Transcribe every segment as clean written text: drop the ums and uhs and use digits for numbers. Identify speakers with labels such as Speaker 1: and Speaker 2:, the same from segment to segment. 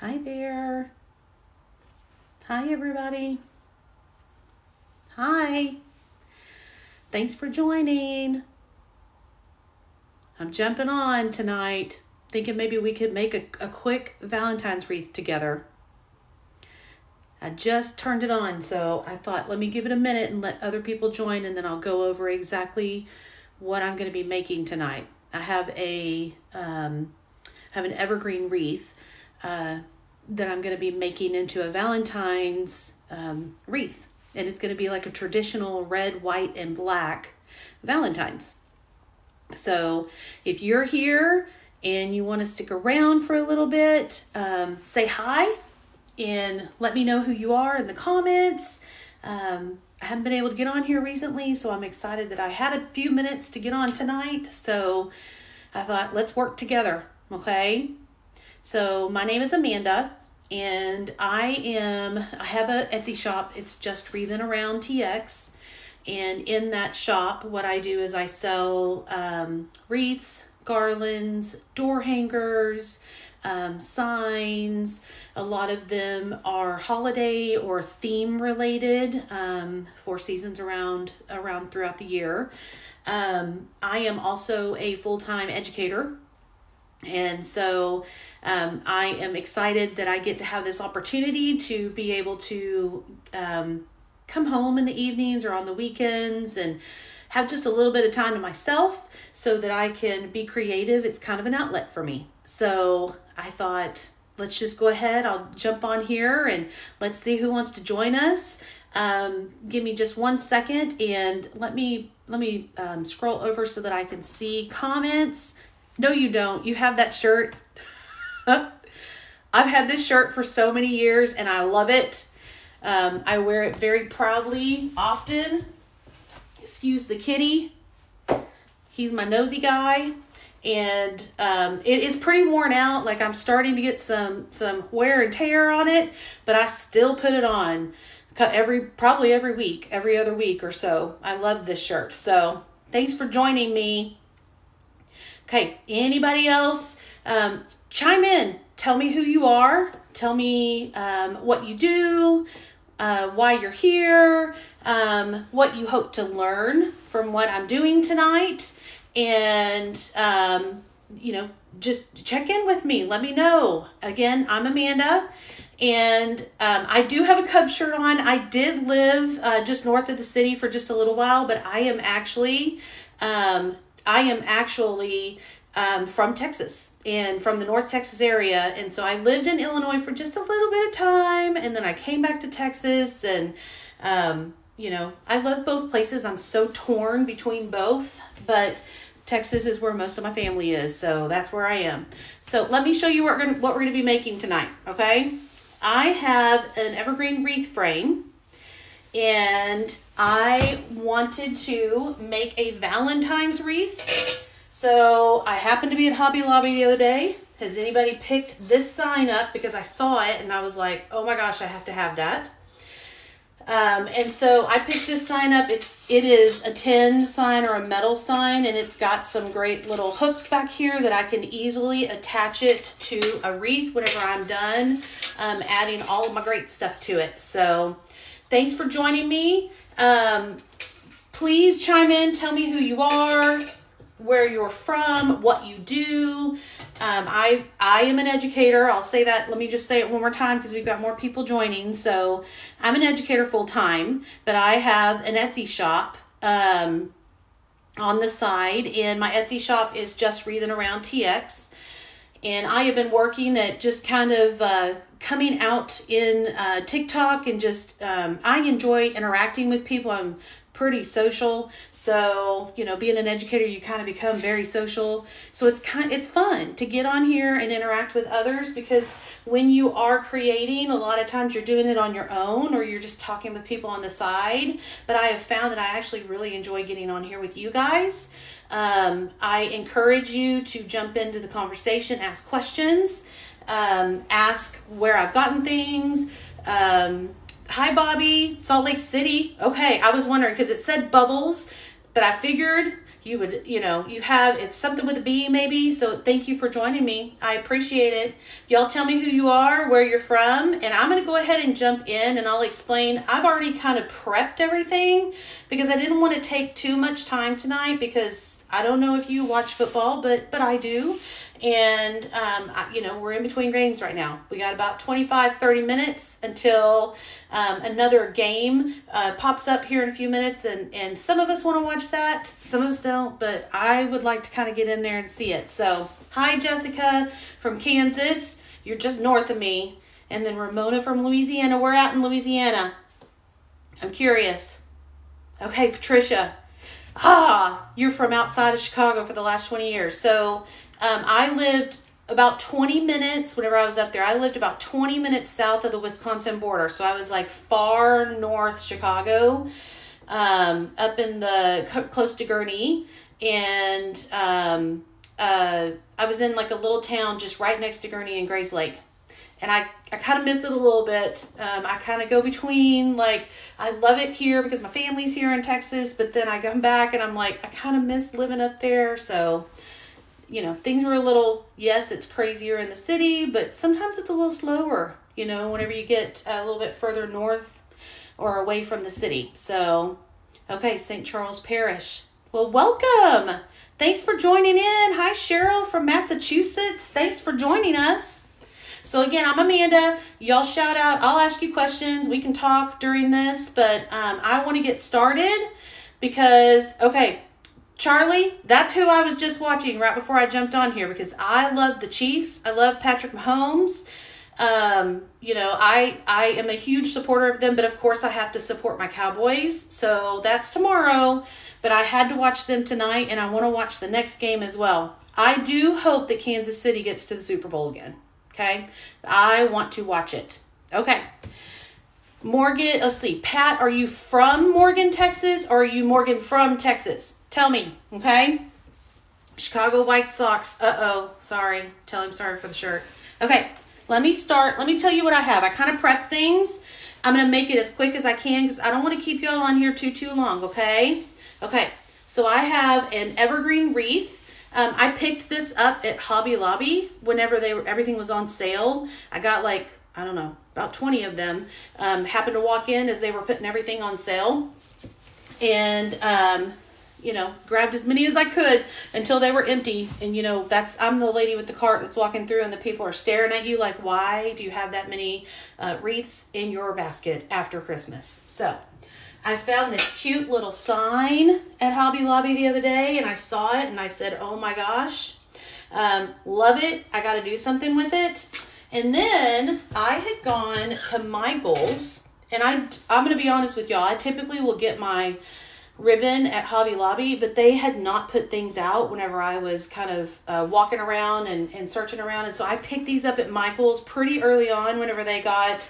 Speaker 1: Hi there. Hi, everybody. Hi. Thanks for joining. I'm jumping on tonight, thinking maybe we could make a quick Valentine's wreath together. I just turned it on, so I thought, let me give it a minute and let other people join, and then I'll go over exactly what I'm going to be making tonight. I have an evergreen wreath that I'm going to be making into a Valentine's wreath. And it's going to be like a traditional red, white, and black Valentines. So if you're here and you want to stick around for a little bit, say hi and let me know who you are in the comments. I haven't been able to get on here recently, so I'm excited that I had a few minutes to get on tonight. So I thought, let's work together, okay? So my name is Amanda, and I have a Etsy shop. It's just Wreathing Around TX. And in that shop, what I do is I sell wreaths, garlands, door hangers, signs. A lot of them are holiday or theme related for seasons around throughout the year. I am also a full-time educator. And so I am excited that I get to have this opportunity to be able to come home in the evenings or on the weekends and have just a little bit of time to myself so that I can be creative. It's kind of an outlet for me. So I thought, let's just go ahead. I'll jump on here and let's see who wants to join us. Give me just 1 second and let me scroll over so that I can see comments. No, you don't. You have that shirt. I've had this shirt for so many years and I love it. I wear it very proudly often. Excuse the kitty. He's my nosy guy. And it is pretty worn out. Like I'm starting to get some wear and tear on it, but I still put it on probably every week, every other week or so. I love this shirt. So thanks for joining me. Okay, anybody else? Chime in. Tell me who you are. Tell me what you do, why you're here, what you hope to learn from what I'm doing tonight. And, just check in with me. Let me know. Again, I'm Amanda. And I do have a Cubs shirt on. I did live just north of the city for just a little while, but I am actually from Texas and from the North Texas area. And so I lived in Illinois for just a little bit of time. And then I came back to Texas and, I love both places. I'm so torn between both, but Texas is where most of my family is. So that's where I am. So let me show you what we're going to be making tonight. Okay. I have an evergreen wreath frame. And I wanted to make a Valentine's wreath. So I happened to be at Hobby Lobby the other day. Has anybody picked this sign up? Because I saw it and I was like, oh my gosh, I have to have that. And so I picked this sign up. It is a tin sign or a metal sign, and it's got some great little hooks back here that I can easily attach it to a wreath whenever I'm done adding all of my great stuff to it. So thanks for joining me. Please chime in. Tell me who you are, where you're from, what you do. I am an educator. I'll say that. Let me just say it one more time because we've got more people joining. So I'm an educator full time, but I have an Etsy shop on the side, and my Etsy shop is just Wreathing Around TX. And I have been working at just kind of coming out in TikTok and just I enjoy interacting with people. I'm pretty social. So, being an educator, you kind of become very social. So it's fun to get on here and interact with others, because when you are creating, a lot of times you're doing it on your own or you're just talking with people on the side. But I have found that I actually really enjoy getting on here with you guys. I encourage you to jump into the conversation, ask questions, ask where I've gotten things. Hi, Bobby, Salt Lake City. Okay, I was wondering because it said Bubbles. but I figured you would, it's something with a B maybe. So thank you for joining me. I appreciate it. Y'all tell me who you are, where you're from, and I'm going to go ahead and jump in and I'll explain. I've already kind of prepped everything because I didn't want to take too much time tonight because I don't know if you watch football, but I do. And, we're in between games right now. We got about 25-30 minutes until another game pops up here in a few minutes. And some of us want to watch that. Some of us don't. But I would like to kind of get in there and see it. So, hi, Jessica from Kansas. You're just north of me. And then Ramona from Louisiana. We're out in Louisiana. I'm curious. Okay, Patricia. You're from outside of Chicago for the last 20 years. So, I lived about 20 minutes whenever I was up there. I lived about 20 minutes south of the Wisconsin border. So I was like far north Chicago, up in close to Gurnee. And I was in like a little town just right next to Gurnee and Grays Lake. And I kind of miss it a little bit. I kind of go between, like, I love it here because my family's here in Texas. But then I come back and I'm like, I kind of miss living up there. So things were a little, yes, it's crazier in the city, but sometimes it's a little slower, whenever you get a little bit further north or away from the city. So, okay, St. Charles Parish. Well, welcome. Thanks for joining in. Hi, Cheryl from Massachusetts. Thanks for joining us. So again, I'm Amanda. Y'all shout out. I'll ask you questions. We can talk during this, but I want to get started because, okay, Charlie, that's who I was just watching right before I jumped on here because I love the Chiefs. I love Patrick Mahomes. I am a huge supporter of them, but of course I have to support my Cowboys. So that's tomorrow, but I had to watch them tonight and I want to watch the next game as well. I do hope that Kansas City gets to the Super Bowl again. Okay. I want to watch it. Okay. Morgan, let's see. Pat, are you from Morgan, Texas, or are you Morgan from Texas? Tell me, okay? Chicago White Sox. Sorry. Tell him sorry for the shirt. Okay, let me start. Let me tell you what I have. I kind of prep things. I'm going to make it as quick as I can because I don't want to keep y'all on here too long, okay? Okay, so I have an evergreen wreath. I picked this up at Hobby Lobby whenever everything was on sale. I got like, I don't know, about 20 of them. Happened to walk in as they were putting everything on sale. And, grabbed as many as I could until they were empty. And, I'm the lady with the cart that's walking through and the people are staring at you like, why do you have that many wreaths in your basket after Christmas? So I found this cute little sign at Hobby Lobby the other day and I saw it and I said, oh my gosh, love it. I got to do something with it. And then I had gone to Michael's, and I'm going to be honest with y'all. I typically will get my ribbon at Hobby Lobby, but they had not put things out whenever I was kind of walking around and searching around. And so I picked these up at Michael's pretty early on whenever they got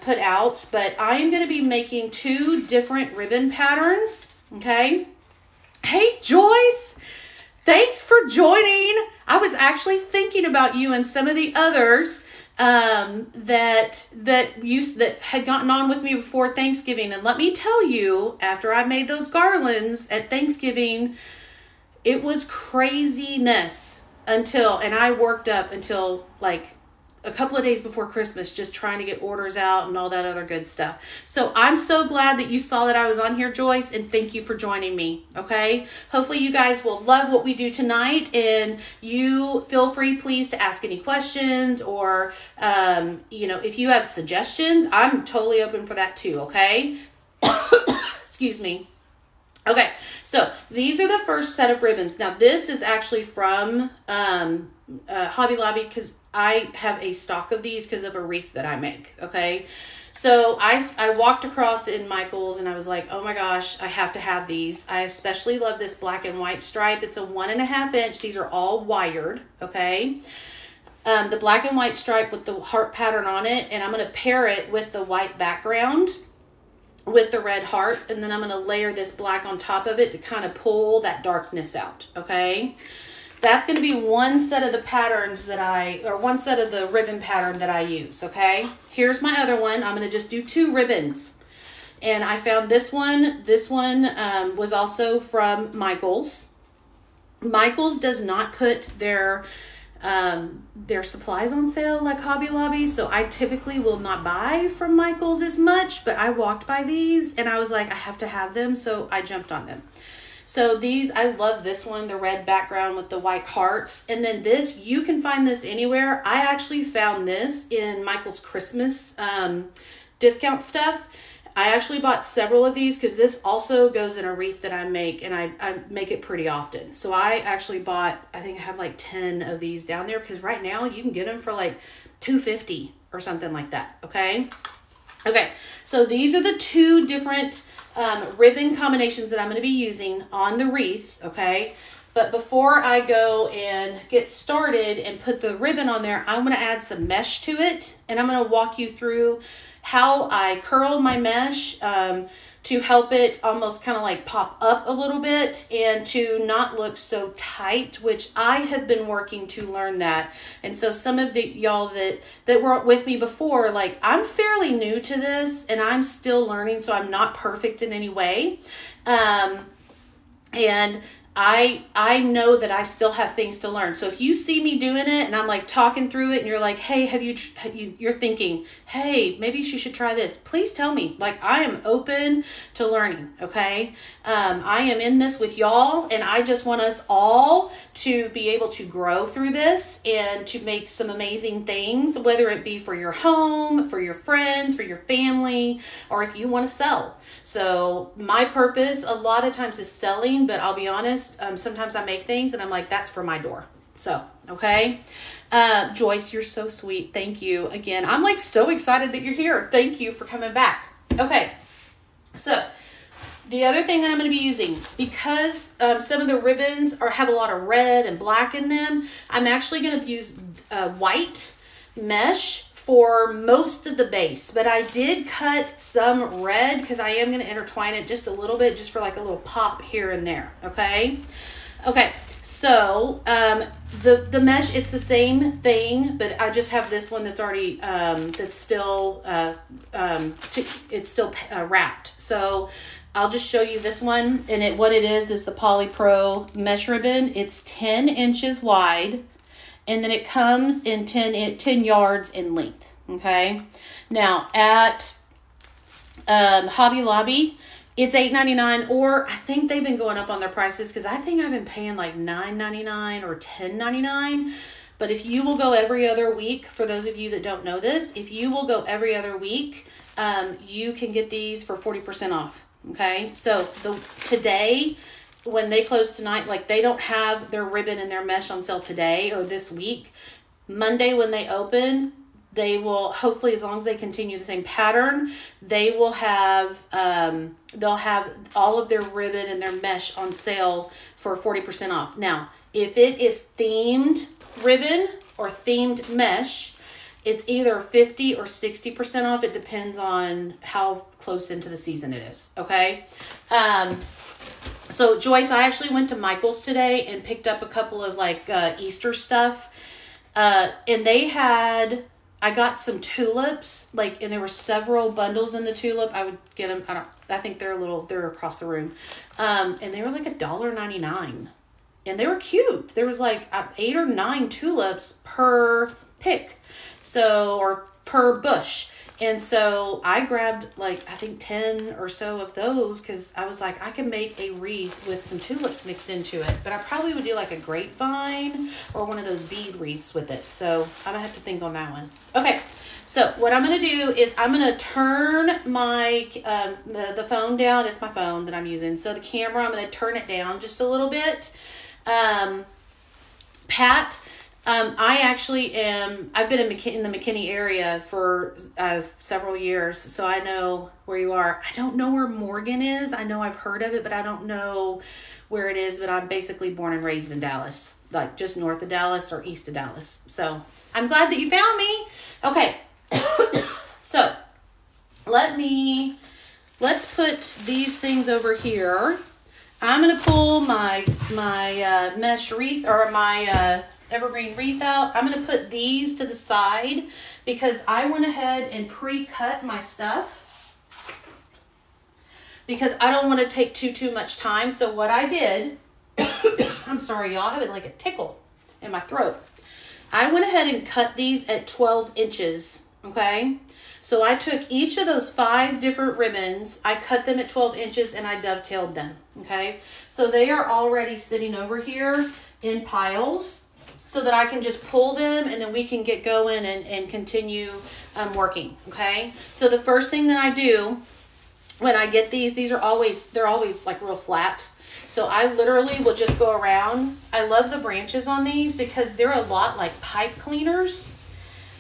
Speaker 1: put out. But I am going to be making 2 different ribbon patterns, okay? Hey, Joyce! Thanks for joining. I was actually thinking about you and some of the others that had gotten on with me before Thanksgiving. And let me tell you, after I made those garlands at Thanksgiving, it was craziness and I worked up until like a couple of days before Christmas, just trying to get orders out and all that other good stuff. So I'm so glad that you saw that I was on here, Joyce, and thank you for joining me. Okay. Hopefully you guys will love what we do tonight, and you feel free, please, to ask any questions or, if you have suggestions, I'm totally open for that too. Okay. Excuse me. Okay. So these are the first set of ribbons. Now this is actually from, Hobby Lobby because I have a stock of these because of a wreath that I make. Okay. So I walked across in Michael's and I was like, oh my gosh, I have to have these. I especially love this black and white stripe. It's a 1.5 inch. These are all wired. Okay. The black and white stripe with the heart pattern on it. And I'm going to pair it with the white background with the red hearts. And then I'm going to layer this black on top of it to kind of pull that darkness out. Okay. That's going to be one set of the patterns one set of the ribbon pattern that I use, okay? Here's my other one. I'm going to just do 2 ribbons. And I found this one. This one was also from Michael's. Michael's does not put their supplies on sale like Hobby Lobby, so I typically will not buy from Michael's as much, but I walked by these and I was like, I have to have them, so I jumped on them. So these, I love this one, the red background with the white hearts. And then this, you can find this anywhere. I actually found this in Michael's Christmas discount stuff. I actually bought several of these because this also goes in a wreath that I make, and I make it pretty often. So I actually bought, I think I have like 10 of these down there because right now you can get them for like $2.50 or something like that. Okay. Okay. So these are the two different ribbon combinations that I'm going to be using on the wreath. Okay. But before I go and get started and put the ribbon on there, I'm going to add some mesh to it, and I'm going to walk you through how I curl my mesh to help it almost kind of like pop up a little bit and to not look so tight, which I have been working to learn that. And so some of the y'all that were with me before, like, I'm fairly new to this and I'm still learning, so I'm not perfect in any way. And I know that I still have things to learn. So if you see me doing it and I'm like talking through it and you're like, hey, you're thinking, hey, maybe she should try this, please tell me. Like, I am open to learning. Okay. I am in this with y'all, and I just want us all to be able to grow through this and to make some amazing things, whether it be for your home, for your friends, for your family, or if you want to sell. So my purpose a lot of times is selling, but I'll be honest, sometimes I make things and I'm like, that's for my door. So, okay. Joyce, you're so sweet. Thank you again. I'm like so excited that you're here. Thank you for coming back. Okay. So the other thing that I'm going to be using, because some of the ribbons have a lot of red and black in them, I'm actually going to use white mesh for most of the base, but I did cut some red because I am going to intertwine it just a little bit, just for like a little pop here and there. Okay. Okay. So, the mesh, it's the same thing, but I just have this one that's already, that's still, it's still wrapped. So I'll just show you this one, and what it is the Polypro mesh ribbon. It's 10 inches wide. And then it comes in 10 yards in length. Okay. Now at Hobby Lobby, it's $8.99, or I think they've been going up on their prices because I think I've been paying like $9.99 or $10.99. But if you will go every other week, for those of you that don't know this, if you will go every other week, you can get these for 40% off. Okay. So today, when they close tonight, like, they don't have their ribbon and their mesh on sale today or this week. Monday when they open, they will, hopefully, as long as they continue the same pattern, they will have, they'll have all of their ribbon and their mesh on sale for 40% off. Now, if it is themed ribbon or themed mesh, it's either 50 or 60% off. It depends on how close into the season it is. Okay. So Joyce, I actually went to Michael's today and picked up a couple of like Easter stuff. And I got some tulips, like, and there were several bundles in the tulip. I would get them. I think they're across the room. And they were like $1.99, and they were cute. There was like 8 or 9 tulips per pick. Or per bush. And so I grabbed like, I think 10 or so of those because I was like, I can make a wreath with some tulips mixed into it. But I probably would do like a grapevine or one of those bead wreaths with it. So I'm going to have to think on that one. Okay. So what I'm going to do is I'm going to turn my, the phone down. It's my phone that I'm using. So the camera, I'm going to turn it down just a little bit. Pat, I actually I've been in the McKinney area for several years, so I know where you are. I don't know where Morgan is. I know I've heard of it, but I don't know where it is, but I'm basically born and raised in Dallas, like just north of Dallas or east of Dallas. So I'm glad that you found me. Okay. So let's put these things over here. I'm going to pull my mesh wreath, or my evergreen wreath out. I'm going to put these to the side because I went ahead and pre-cut my stuff. because I don't want to take too much time. So what I did, I'm sorry, y'all, I have like a tickle in my throat. I went ahead and cut these at 12 inches, okay? So I took each of those 5 different ribbons, I cut them at 12 inches, and I dovetailed them, okay? So they are already sitting over here in piles so that I can just pull them and then we can get going and continue working, okay? So the first thing that I do when I get these are always, they're always like real flat. So I literally will just go around. I love the branches on these because they're a lot like pipe cleaners.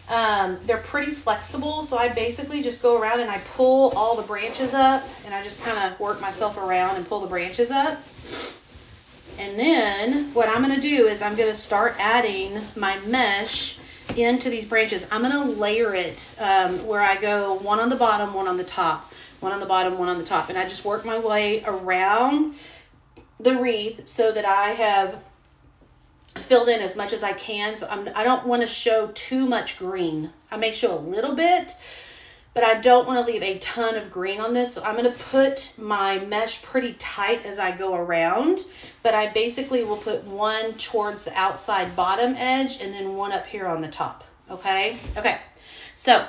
Speaker 1: They're pretty flexible. So I basically just go around and I pull all the branches up and I just kind of work myself around and pull the branches up. And then what I'm going to do is I'm going to start adding my mesh into these branches. I'm going to layer it where I go one on the bottom, one on the top, one on the bottom, one on the top. And I just work my way around the wreath so that I have filled in as much as I can. So I don't want to show too much green. I may show a little bit, but I don't want to leave a ton of green on this. So I'm going to put my mesh pretty tight as I go around, but I basically will put one towards the outside bottom edge and then one up here on the top. Okay. Okay. So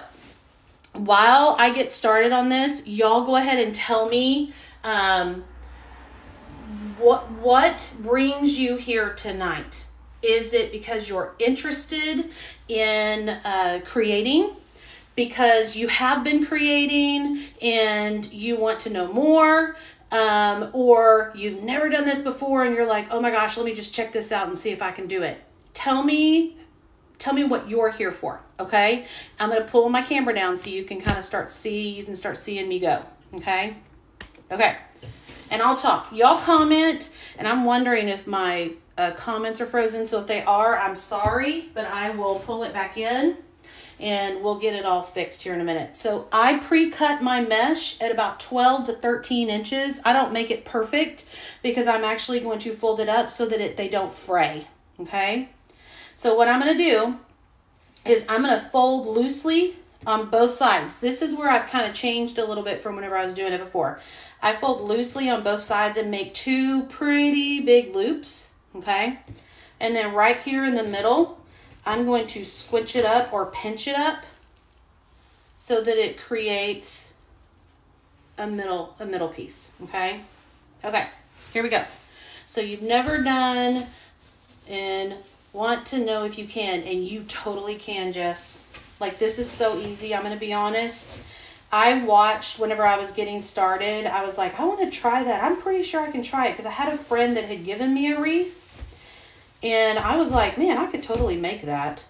Speaker 1: while I get started on this, y'all go ahead and tell me, what brings you here tonight? Is it because you're interested in creating? Because you have been creating and you want to know more? Or you've never done this before and you're like, oh my gosh, let me just check this out and see if I can do it. Tell me what you're here for, okay? I'm going to pull my camera down so you can kind of start seeing me go, okay? Okay. And I'll talk. Y'all comment, and I'm wondering if my comments are frozen. So if they are, I'm sorry, but I will pull it back in, and we'll get it all fixed here in a minute. So I pre-cut my mesh at about 12 to 13 inches. I don't make it perfect because I'm actually going to fold it up so that they don't fray, okay? So what I'm going to do is I'm going to fold loosely on both sides. This is where I've kind of changed a little bit from whenever I was doing it before. I fold loosely on both sides and make 2 pretty big loops, okay? And then right here in the middle, I'm going to squinch it up or pinch it up so that it creates a middle piece, okay? Okay, here we go. So you've never done and want to know if you can, and you totally can, Jess. Like, this is so easy. I'm going to be honest. I watched whenever I was getting started. I was like, I want to try that. I'm pretty sure I can try it because I had a friend that had given me a wreath. And I was like, man, I could totally make that.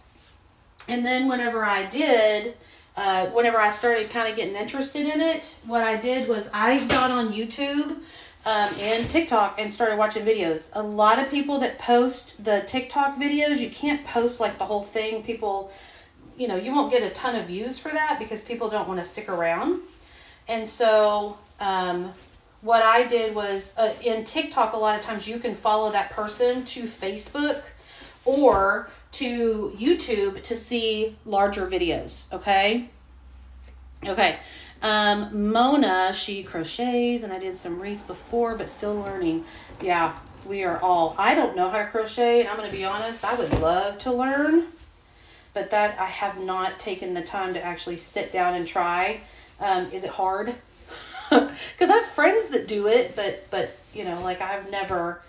Speaker 1: And then whenever I did, whenever I started kind of getting interested in it, what I did was I got on YouTube and TikTok and started watching videos. A lot of people that post the TikTok videos, you can't post like the whole thing. People, you know, you won't get a ton of views for that because people don't want to stick around. And so what I did was in TikTok, a lot of times you can follow that person to Facebook or to YouTube to see larger videos. Okay. Okay. Mona, she crochets, and I did some wreaths before, but still learning. Yeah, we are all. I don't know how to crochet, and I'm going to be honest, I would love to learn, but that I have not taken the time to actually sit down and try. Is it hard? Because I have friends that do it, but you know, like I've never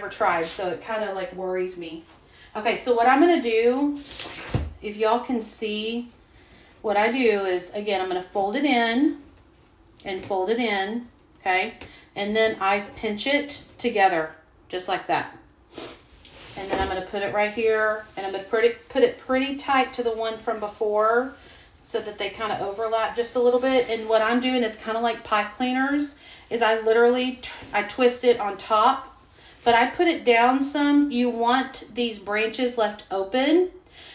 Speaker 1: tried, so it kind of like worries me. Okay, so what I'm going to do, if y'all can see, what I do is, again, I'm going to fold it in and fold it in, okay? And then I pinch it together, just like that. And then I'm going to put it right here, and I'm going to put it pretty tight to the one from before so that they kind of overlap just a little bit. And what I'm doing, it's kind of like pipe cleaners, is I literally, I twist it on top, but I put it down some. You want these branches left open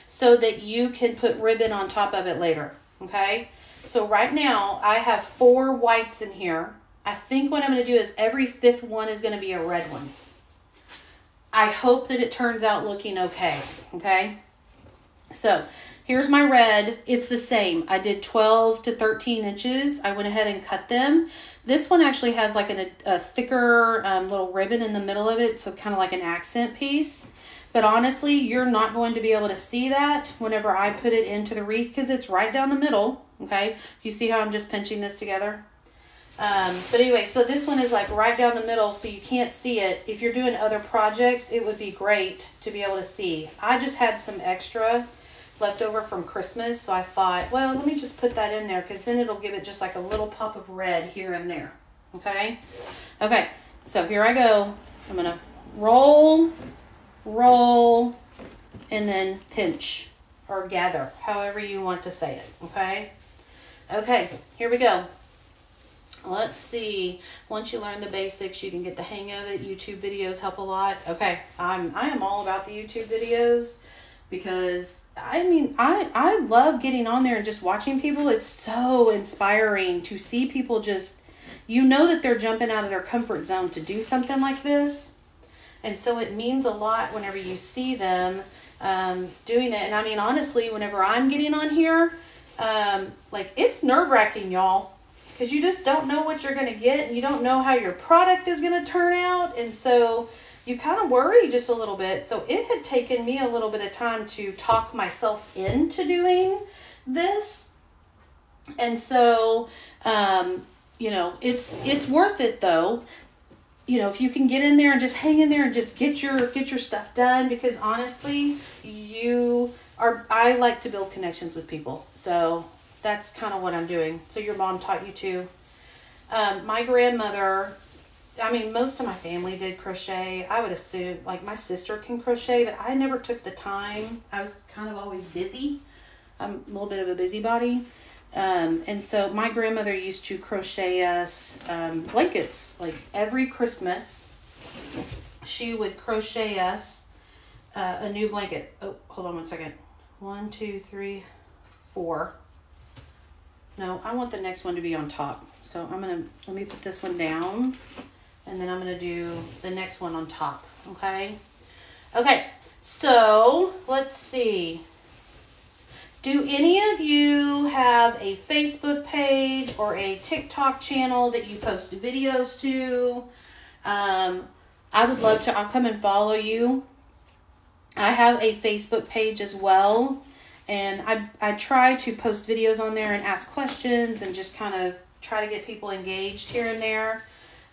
Speaker 1: so that you can put ribbon on top of it later, okay? So right now, I have 4 whites in here. I think what I'm going to do is every 5th one is going to be a red one. I hope that it turns out looking okay, okay? So Here's my red. It's the same. I did 12 to 13 inches. I went ahead and cut them. This one actually has like a thicker little ribbon in the middle of it, so kind of like an accent piece. But honestly, you're not going to be able to see that whenever I put it into the wreath because it's right down the middle, okay? You see how I'm just pinching this together? But anyway, so this one is like right down the middle, so you can't see it. If you're doing other projects, it would be great to be able to see. I just had some extra left over from Christmas, so I thought, well, let me just put that in there because then it'll give it just like a little pop of red here and there, okay? Okay, so here I go. I'm going to roll, and then pinch or gather, however you want to say it, okay? Okay, here we go. Let's see. Once you learn the basics, you can get the hang of it. YouTube videos help a lot. Okay, I am all about the YouTube videos because I love getting on there and just watching people. It's so inspiring to see people just, you know that they're jumping out of their comfort zone to do something like this. And so it means a lot whenever you see them doing it. And I mean, honestly, whenever I'm getting on here, like it's nerve-wracking, y'all. Because you just don't know what you're going to get, and you don't know how your product is going to turn out, and so you kind of worry just a little bit. So it had taken me a little bit of time to talk myself into doing this, and so you know, it's worth it though. You know, if you can get in there and just hang in there and just get your stuff done, because honestly, I like to build connections with people, so that's kind of what I'm doing. So your mom taught you to. My grandmother, I mean, most of my family did crochet. I would assume, like my sister can crochet, but I never took the time. I was kind of always busy. I'm a little bit of a busybody. And so my grandmother used to crochet us blankets. Like every Christmas, she would crochet us a new blanket. Oh, hold on one second. 1, 2, 3, 4. No, I want the next one to be on top. So let me put this one down, and then I'm going to do the next one on top, okay? Okay, so let's see. Do any of you have a Facebook page or a TikTok channel that you post videos to? I would love to. I'll come and follow you. I have a Facebook page as well. And I try to post videos on there and ask questions and just kind of try to get people engaged here and there.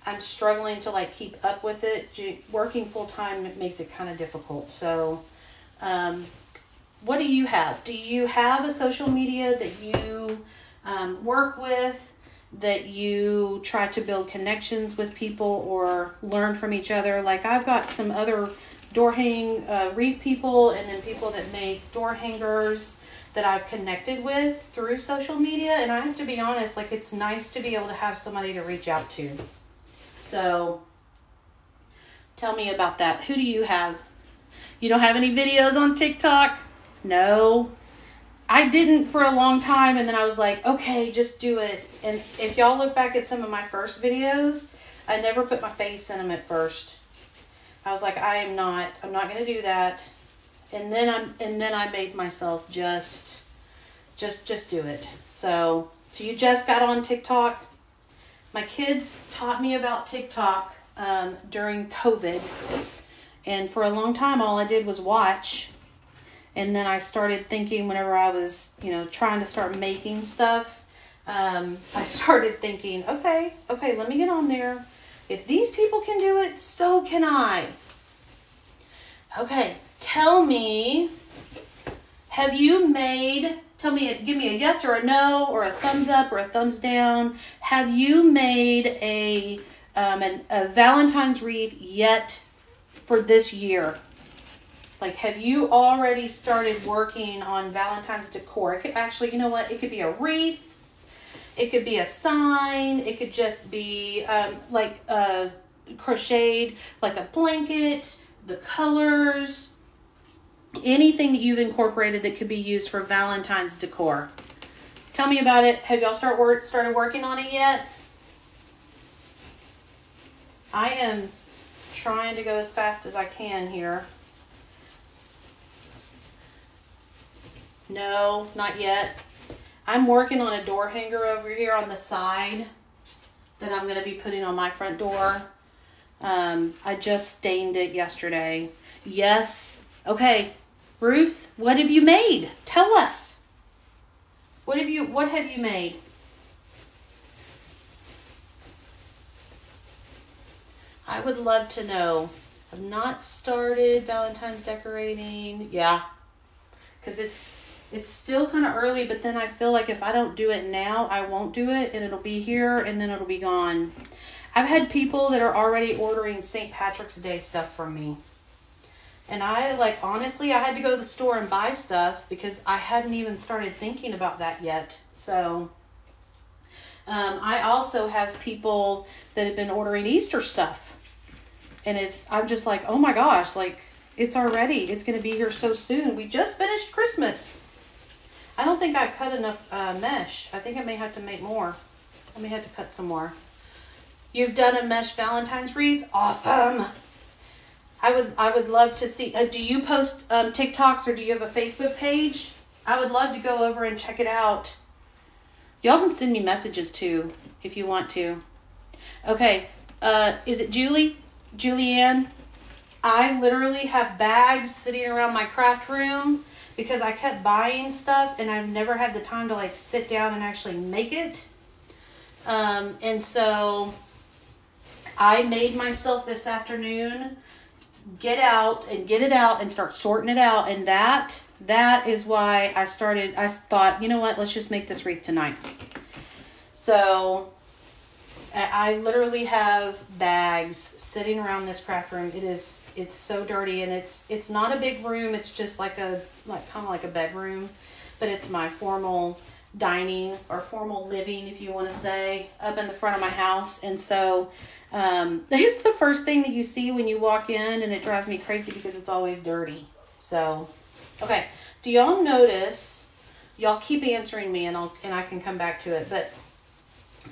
Speaker 1: I'm struggling to like keep up with it. Working full time makes it kind of difficult. So what do you have? Do you have a social media that you work with, that you try to build connections with people or learn from each other? Like I've got some other door hang wreath people, and then people that make door hangers that I've connected with through social media. And I have to be honest, like it's nice to be able to have somebody to reach out to. So tell me about that. Who do you have? You don't have any videos on TikTok? No. I didn't for a long time, and then I was like, okay, just do it. And if y'all look back at some of my first videos, I never put my face in them at first. I was like, I'm not going to do that. And then I made myself just do it. So you just got on TikTok. My kids taught me about TikTok during COVID. And for a long time, all I did was watch. And then I started thinking whenever I was, trying to start making stuff, I started thinking, okay, let me get on there. If these people can do it, so can I. Okay, tell me, give me a yes or a no or a thumbs up or a thumbs down. Have you made a Valentine's wreath yet for this year? Like, have you already started working on Valentine's decor? It could actually, you know what? It could be a wreath. It could be a sign. It could just be crocheted, like a blanket, the colors, anything that you've incorporated that could be used for Valentine's decor. Tell me about it. Have y'all started working on it yet? I am trying to go as fast as I can here. No, not yet. I'm working on a door hanger over here on the side that I'm going to be putting on my front door. I just stained it yesterday. Yes. Okay, Ruth, what have you made? Tell us. What have you made? I would love to know. I've not started Valentine's decorating. Yeah, because it's still kind of early, but then I feel like if I don't do it now, I won't do it, and it'll be here, and then it'll be gone. I've had people that are already ordering St. Patrick's Day stuff from me. And honestly, I had to go to the store and buy stuff because I hadn't even started thinking about that yet. So, I also have people that have been ordering Easter stuff. And I'm just like, oh my gosh, like, it's going to be here so soon. We just finished Christmas. I don't think I cut enough mesh. I think I may have to make more. I may have to cut some more. You've done a mesh Valentine's wreath? Awesome. I would love to see. Do you post TikToks or do you have a Facebook page? I would love to go over and check it out. Y'all can send me messages too if you want to. Okay. Is it Julianne? I literally have bags sitting around my craft room because I kept buying stuff and I've never had the time to like sit down and actually make it. And so I made myself this afternoon get it out and start sorting it out. And that is why I thought, you know what, let's just make this wreath tonight. So I literally have bags sitting around this craft room. It's so dirty, and it's not a big room. It's just kind of like a bedroom, but it's my formal dining or formal living, if you want to say, up in the front of my house. And so it's the first thing that you see when you walk in, and it drives me crazy because it's always dirty. So, okay. Do y'all notice? Y'all keep answering me, and I can come back to it, but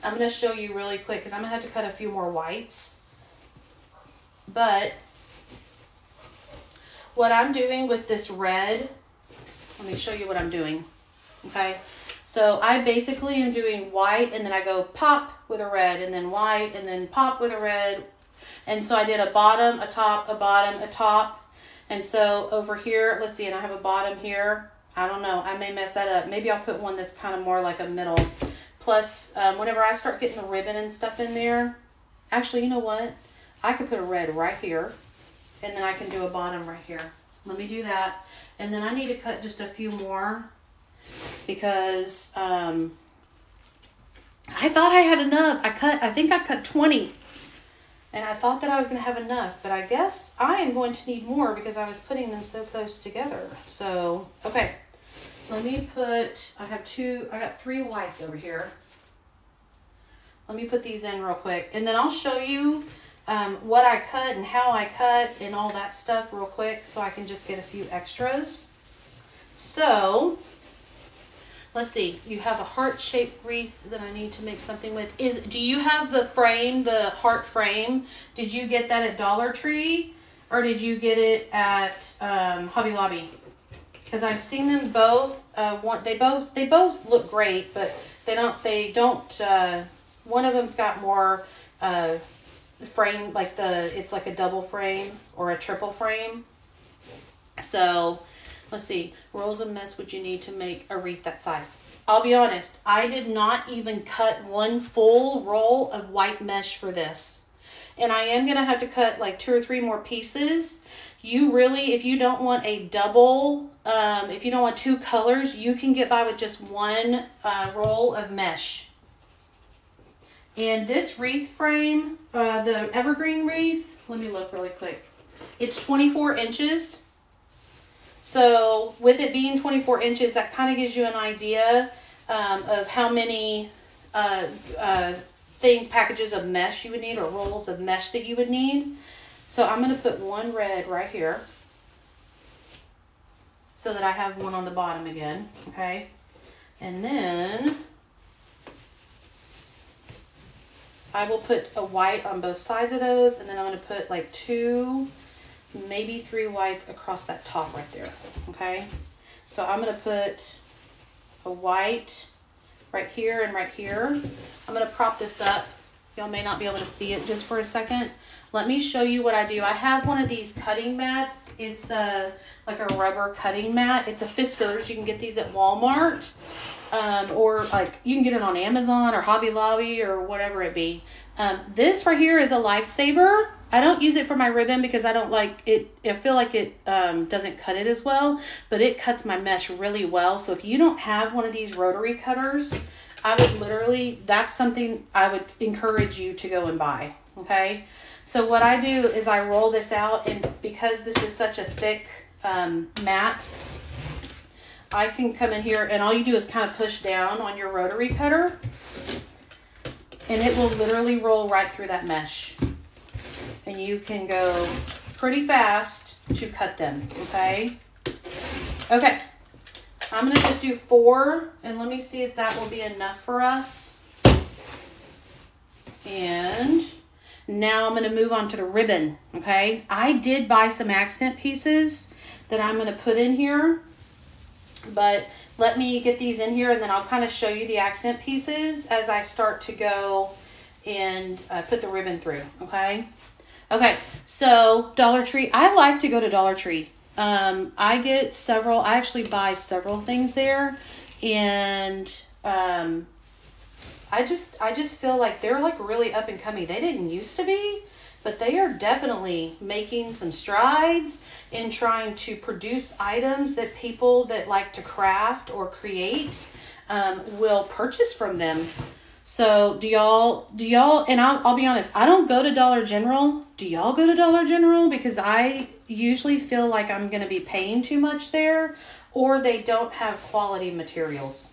Speaker 1: I'm going to show you really quick because I'm going to have to cut a few more whites. But what I'm doing with this red, let me show you what I'm doing. Okay. So I basically am doing white, and then I go pop with a red, and then white, and then pop with a red. And so I did a bottom, a top, a bottom, a top. And so over here, let's see, and I have a bottom here. I don't know. I may mess that up. Maybe I'll put one that's kind of more like a middle. Plus, whenever I start getting the ribbon and stuff in there, actually, you know what? I could put a red right here, and then I can do a bottom right here. Let me do that. And then I need to cut just a few more because I thought I had enough. I think I cut 20, and I thought that I was going to have enough, but I guess I am going to need more because I was putting them so close together. So, okay. Let me I got 3 whites over here. Let me put these in real quick. And then I'll show you what I cut and how I cut and all that stuff real quick so I can just get a few extras. So, let's see. You have a heart-shaped wreath that I need to make something with. Do you have the frame, the heart frame? Did you get that at Dollar Tree? Or did you get it at Hobby Lobby? Because I've seen them both. They both look great, but they don't. One of them's got more frame, it's like a double frame or a triple frame. So let's see, rolls of mesh would you need to make a wreath that size? I'll be honest, I did not even cut one full roll of white mesh for this, and I am gonna have to cut like 2 or 3 more pieces. If you don't want a double, if you don't want 2 colors, you can get by with just 1 roll of mesh. And this wreath frame, the evergreen wreath, let me look really quick. It's 24 inches. So with it being 24 inches, that kind of gives you an idea of how many packages of mesh you would need, or rolls of mesh that you would need. So I'm going to put 1 red right here so that I have 1 on the bottom again, okay? And then I will put a white on both sides of those, and then I'm going to put like 2, maybe 3 whites across that top right there, okay? So I'm going to put a white right here and right here. I'm going to prop this up. Y'all may not be able to see it just for a second. Let me show you what I do. I have one of these cutting mats. It's like a rubber cutting mat. It's a Fiskars. You can get these at Walmart. Or like you can get it on Amazon or Hobby Lobby or whatever it be. This right here is a lifesaver. I don't use it for my ribbon because I don't like it. I feel like it doesn't cut it as well, but it cuts my mesh really well. So if you don't have one of these rotary cutters, I would literally, that's something I would encourage you to go and buy. Okay. So what I do is I roll this out, and because this is such a thick mat, I can come in here and all you do is kind of push down on your rotary cutter and it will literally roll right through that mesh. And you can go pretty fast to cut them, okay? Okay, I'm gonna just do 4 and let me see if that will be enough for us. And now I'm gonna move on to the ribbon, okay? I did buy some accent pieces that I'm gonna put in here, but let me get these in here and then I'll kind of show you the accent pieces as I start to go and put the ribbon through, okay? Okay, so Dollar Tree. I like to go to Dollar Tree. I actually buy several things there, and I just feel like they're like really up and coming. They didn't used to be, but they are definitely making some strides in trying to produce items that people that like to craft or create will purchase from them. So do y'all, and I'll be honest, I don't go to Dollar General. Do y'all go to Dollar General? Because I usually feel like I'm going to be paying too much there, or they don't have quality materials.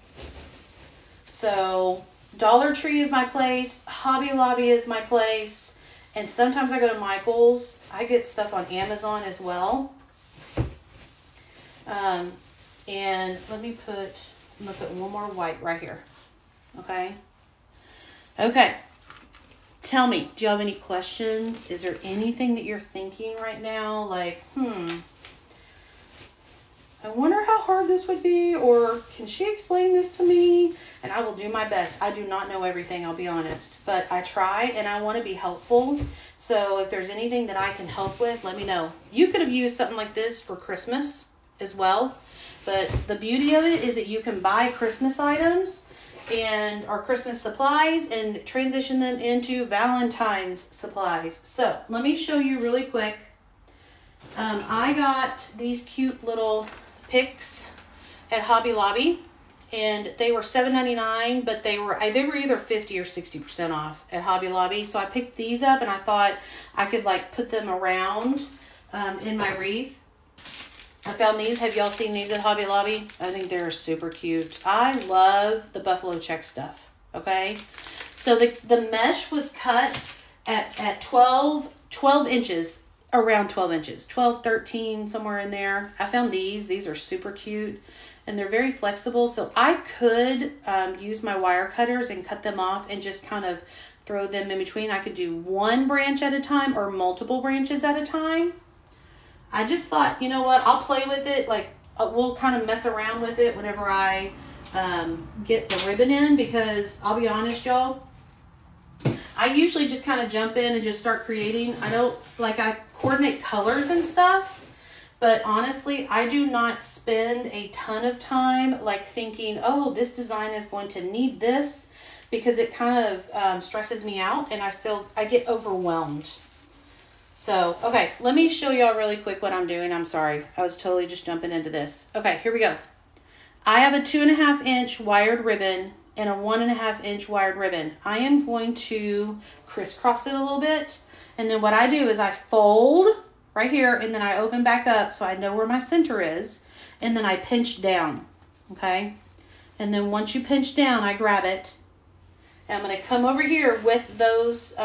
Speaker 1: So Dollar Tree is my place. Hobby Lobby is my place. And sometimes I go to Michael's. I get stuff on Amazon as well. And I'm going to put one more white right here. Okay. Okay. Tell me, do you have any questions? Is there anything that you're thinking right now? Like, I wonder how hard this would be, or can she explain this to me? And I will do my best. I do not know everything, I'll be honest, but I try and I want to be helpful. So if there's anything that I can help with, let me know. You could have used something like this for Christmas as well, but the beauty of it is that you can buy Christmas items and our Christmas supplies and transition them into Valentine's supplies. So let me show you really quick. I got these cute little picks at Hobby Lobby, and they were $7.99, but they were either 50 or 60% off at Hobby Lobby. So I picked these up and I thought I could like put them around in my wreath. I found these. Have y'all seen these at Hobby Lobby? I think they're super cute. I love the buffalo check stuff. Okay. So the mesh was cut at 12 inches, around 12 inches, 12, 13, somewhere in there. I found these. These are super cute and they're very flexible. So I could use my wire cutters and cut them off and just kind of throw them in between. I could do one branch at a time or multiple branches at a time. I just thought, you know what, I'll play with it. Like, we'll kind of mess around with it whenever I get the ribbon in, because I'll be honest, y'all, I usually just kind of jump in and just start creating. I coordinate colors and stuff, but honestly, I do not spend a ton of time like thinking, oh, this design is going to need this, because it kind of stresses me out and I get overwhelmed. So, okay, let me show y'all really quick what I'm doing. I'm sorry. I was totally just jumping into this. Okay, here we go. I have a 2.5 inch wired ribbon and a 1.5 inch wired ribbon. I am going to crisscross it a little bit. And then what I do is I fold right here and then I open back up so I know where my center is. And then I pinch down, okay? And then once you pinch down, I grab it. And I'm going to come over here with those...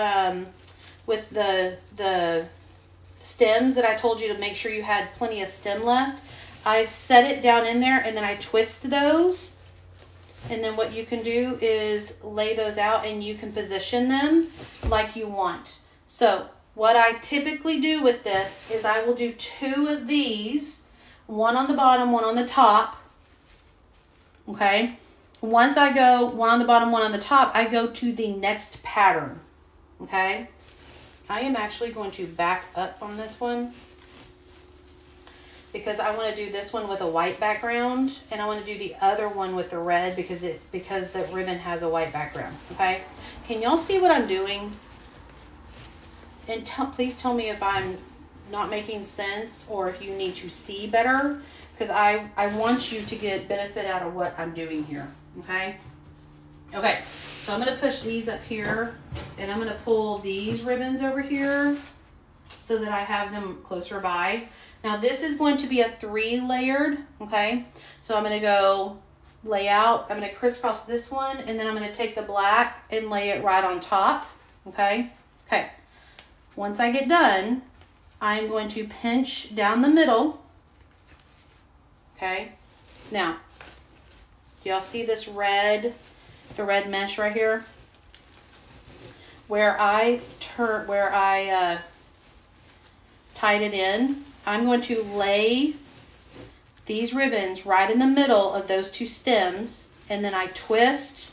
Speaker 1: with the stems that I told you to make sure you had plenty of stem left. I set it down in there and then I twist those. And then what you can do is lay those out and you can position them like you want. So what I typically do with this is I will do 2 of these, one on the bottom, one on the top. Okay. Once I go one on the bottom, one on the top, I go to the next pattern. Okay. I am actually going to back up on this one because I want to do this one with a white background, and I want to do the other one with the red because the ribbon has a white background. Okay. Can y'all see what I'm doing? And please tell me if I'm not making sense or if you need to see better, because I want you to get benefit out of what I'm doing here. Okay. Okay. So I'm going to push these up here, and I'm going to pull these ribbons over here so that I have them closer by. Now this is going to be a 3-layered, okay? So I'm going to go lay out, I'm going to crisscross this one, and then I'm going to take the black and lay it right on top, okay? Okay. Once I get done, I'm going to pinch down the middle, okay? Now, do y'all see this red, the red mesh right here? Where I tied it in, I'm going to lay these ribbons right in the middle of those two stems, and then I twist,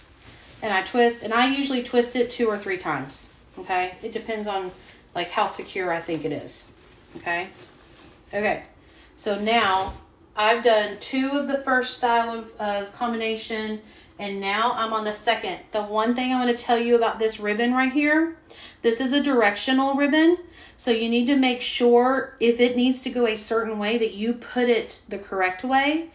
Speaker 1: and I usually twist it 2 or 3 times, okay? It depends on like how secure I think it is, okay? Okay, so now I've done 2 of the first style of combination, and now I'm on the second. The one thing I'm going to tell you about this ribbon right here, this is a directional ribbon. So you need to make sure if it needs to go a certain way that you put it the correct way.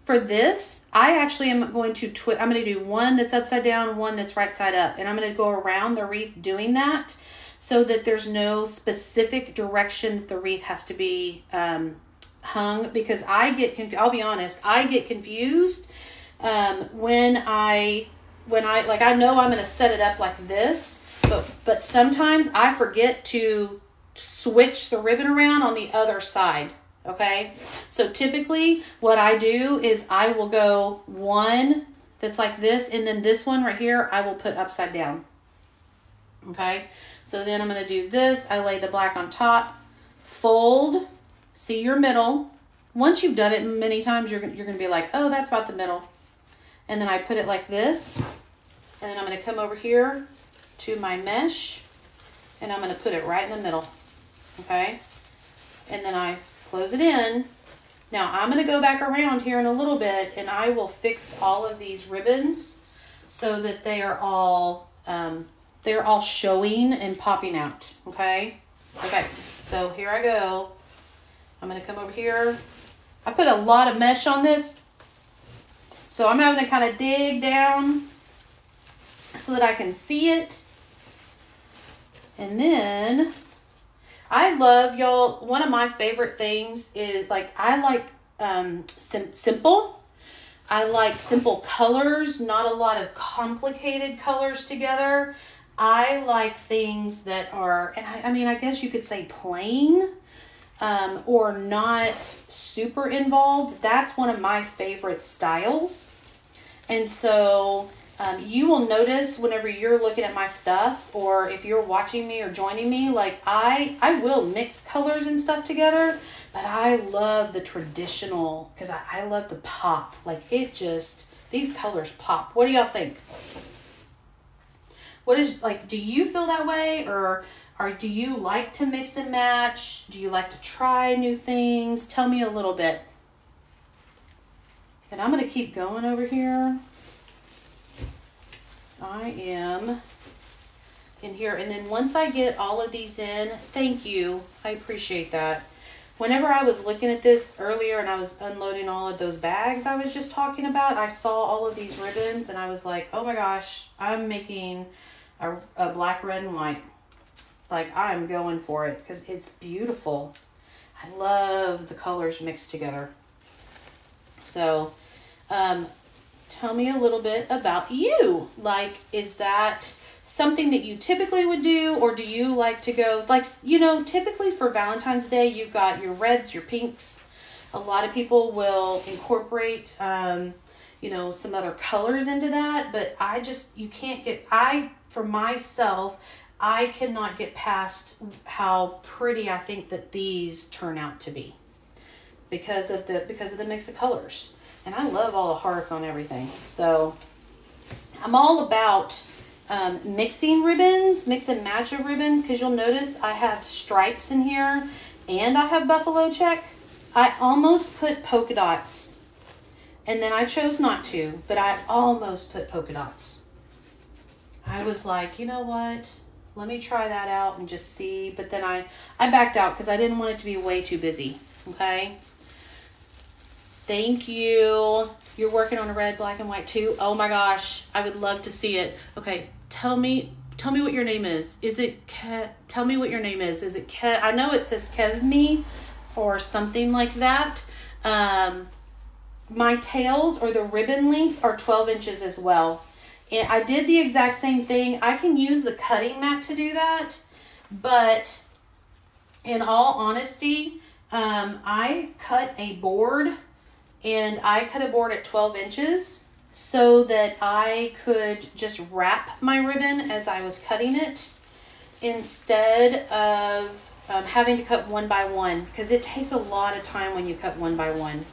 Speaker 1: For this, I actually am going to I'm going to do one that's upside down, one that's right side up. And I'm going to go around the wreath doing that so that there's no specific direction the wreath has to be hung, because I get confused. I'll be honest, I get confused when I know I'm going to set it up like this, but sometimes I forget to switch the ribbon around on the other side. Okay, so typically what I do is I will go one that's like this, and then this one right here I will put upside down. Okay, so then I'm going to do this. I lay the black on top, fold, see your middle. Once you've done it many times, you're going to be like, oh, that's about the middle. And then I put it like this, and then I'm going to come over here to my mesh, and I'm going to put it right in the middle. Okay, and then I close it in. Now I'm going to go back around here in a little bit, and I will fix all of these ribbons so that they are all showing and popping out. Okay. Okay. So here I go. I'm going to come over here. I put a lot of mesh on this, so I'm having to kind of dig down so that I can see it. And then I love, y'all, one of my favorite things is, like, I like simple. I like simple colors, not a lot of complicated colors together. I like things that are, and I mean, I guess you could say plain, or not super involved. That's one of my favorite styles. And so you will notice whenever you're looking at my stuff, or if you're watching me or joining me, like I will mix colors and stuff together, but I love the traditional, because I love the pop. Like, it just, these colors pop. What do y'all think? What is, like, do you feel that way, or do you like to mix and match? Do you like to try new things? Tell me a little bit. And I'm going to keep going over here. I am in here, and then once I get all of these in, thank you, I appreciate that. Whenever I was looking at this earlier and I was unloading all of those bags I was just talking about, I saw all of these ribbons and I was like, oh my gosh, I'm making a black, red, and white. Like, I'm going for it because it's beautiful. I love the colors mixed together. So, tell me a little bit about you. Like, is that something that you typically would do, or do you like to go, like, you know, typically for Valentine's Day, you've got your reds, your pinks. A lot of people will incorporate, you know, some other colors into that, but for myself, I cannot get past how pretty I think that these turn out to be because of the mix of colors. And I love all the hearts on everything. So I'm all about mixing ribbons, mix and match of ribbons, because you'll notice I have stripes in here and I have buffalo check. I almost put polka dots, and then I chose not to, but I almost put polka dots. I was like, you know what? Let me try that out and just see. But then I backed out because I didn't want it to be way too busy. Okay. Thank you. You're working on a red, black, and white too? Oh my gosh. I would love to see it. Okay. Tell me what your name is. Is it tell me what your name is. Is it I know it says Kevme or something like that. My tails or the ribbon lengths are 12 inches as well. And I did the exact same thing. I can use the cutting mat to do that. But in all honesty, I cut a board, and I cut a board at 12 inches so that I could just wrap my ribbon as I was cutting it instead of having to cut one by one, because it takes a lot of time when you cut one by one.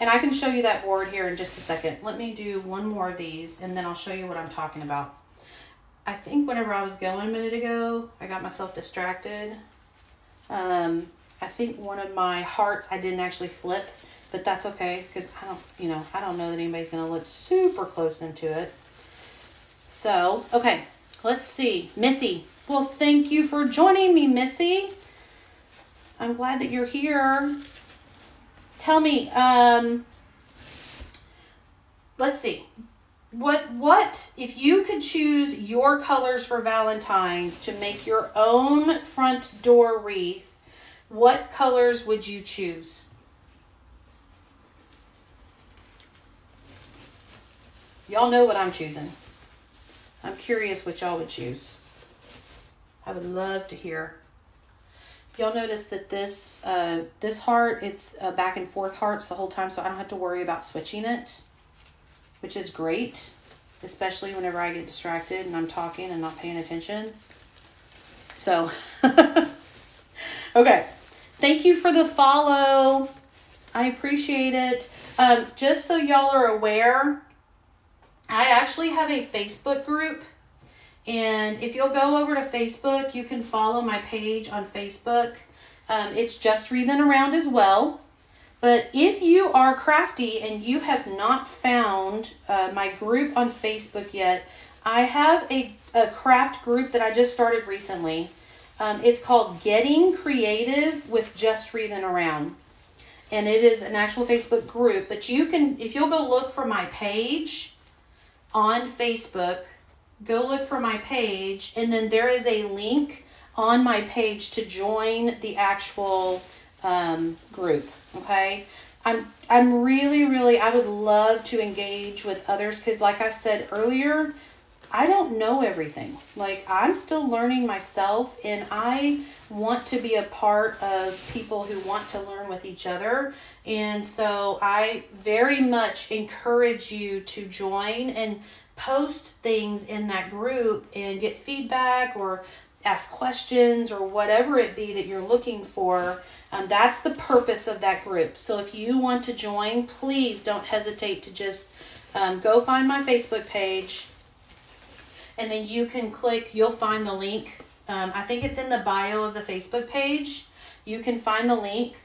Speaker 1: And I can show you that board here in just a second. Let me do one more of these, and then I'll show you what I'm talking about. I think whenever I was going a minute ago, I got myself distracted. I think one of my hearts I didn't actually flip, but that's okay, because I don't know that anybody's going to look super close into it. So, okay, let's see. Missy. Well, thank you for joining me, Missy. I'm glad that you're here. Tell me, let's see. What if you could choose your colors for Valentine's to make your own front door wreath, what colors would you choose? Y'all know what I'm choosing. I'm curious what y'all would choose. I would love to hear. Y'all notice that this heart, it's a back and forth hearts the whole time, so I don't have to worry about switching it, which is great, especially whenever I get distracted and I'm talking and not paying attention. So, okay. Thank you for the follow. I appreciate it. Just so y'all are aware, I actually have a Facebook group. And if you'll go over to Facebook, you can follow my page on Facebook. It's Just Wreathing Around as well. But if you are crafty and you have not found my group on Facebook yet, I have a craft group that I just started recently. It's called Getting Creative with Just Wreathing Around. And it is an actual Facebook group. But you can, if you'll go look for my page on Facebook, go look for my page, and then there is a link on my page to join the actual group. Okay, I'm really, I would love to engage with others, because like I said earlier, I don't know everything. Like, I'm still learning myself, and I want to be a part of people who want to learn with each other. And so I very much encourage you to join and post things in that group and get feedback or ask questions or whatever it be that you're looking for. That's the purpose of that group. So if you want to join, please don't hesitate to just go find my Facebook page, and then you can click, you'll find the link. I think it's in the bio of the Facebook page. You can find the link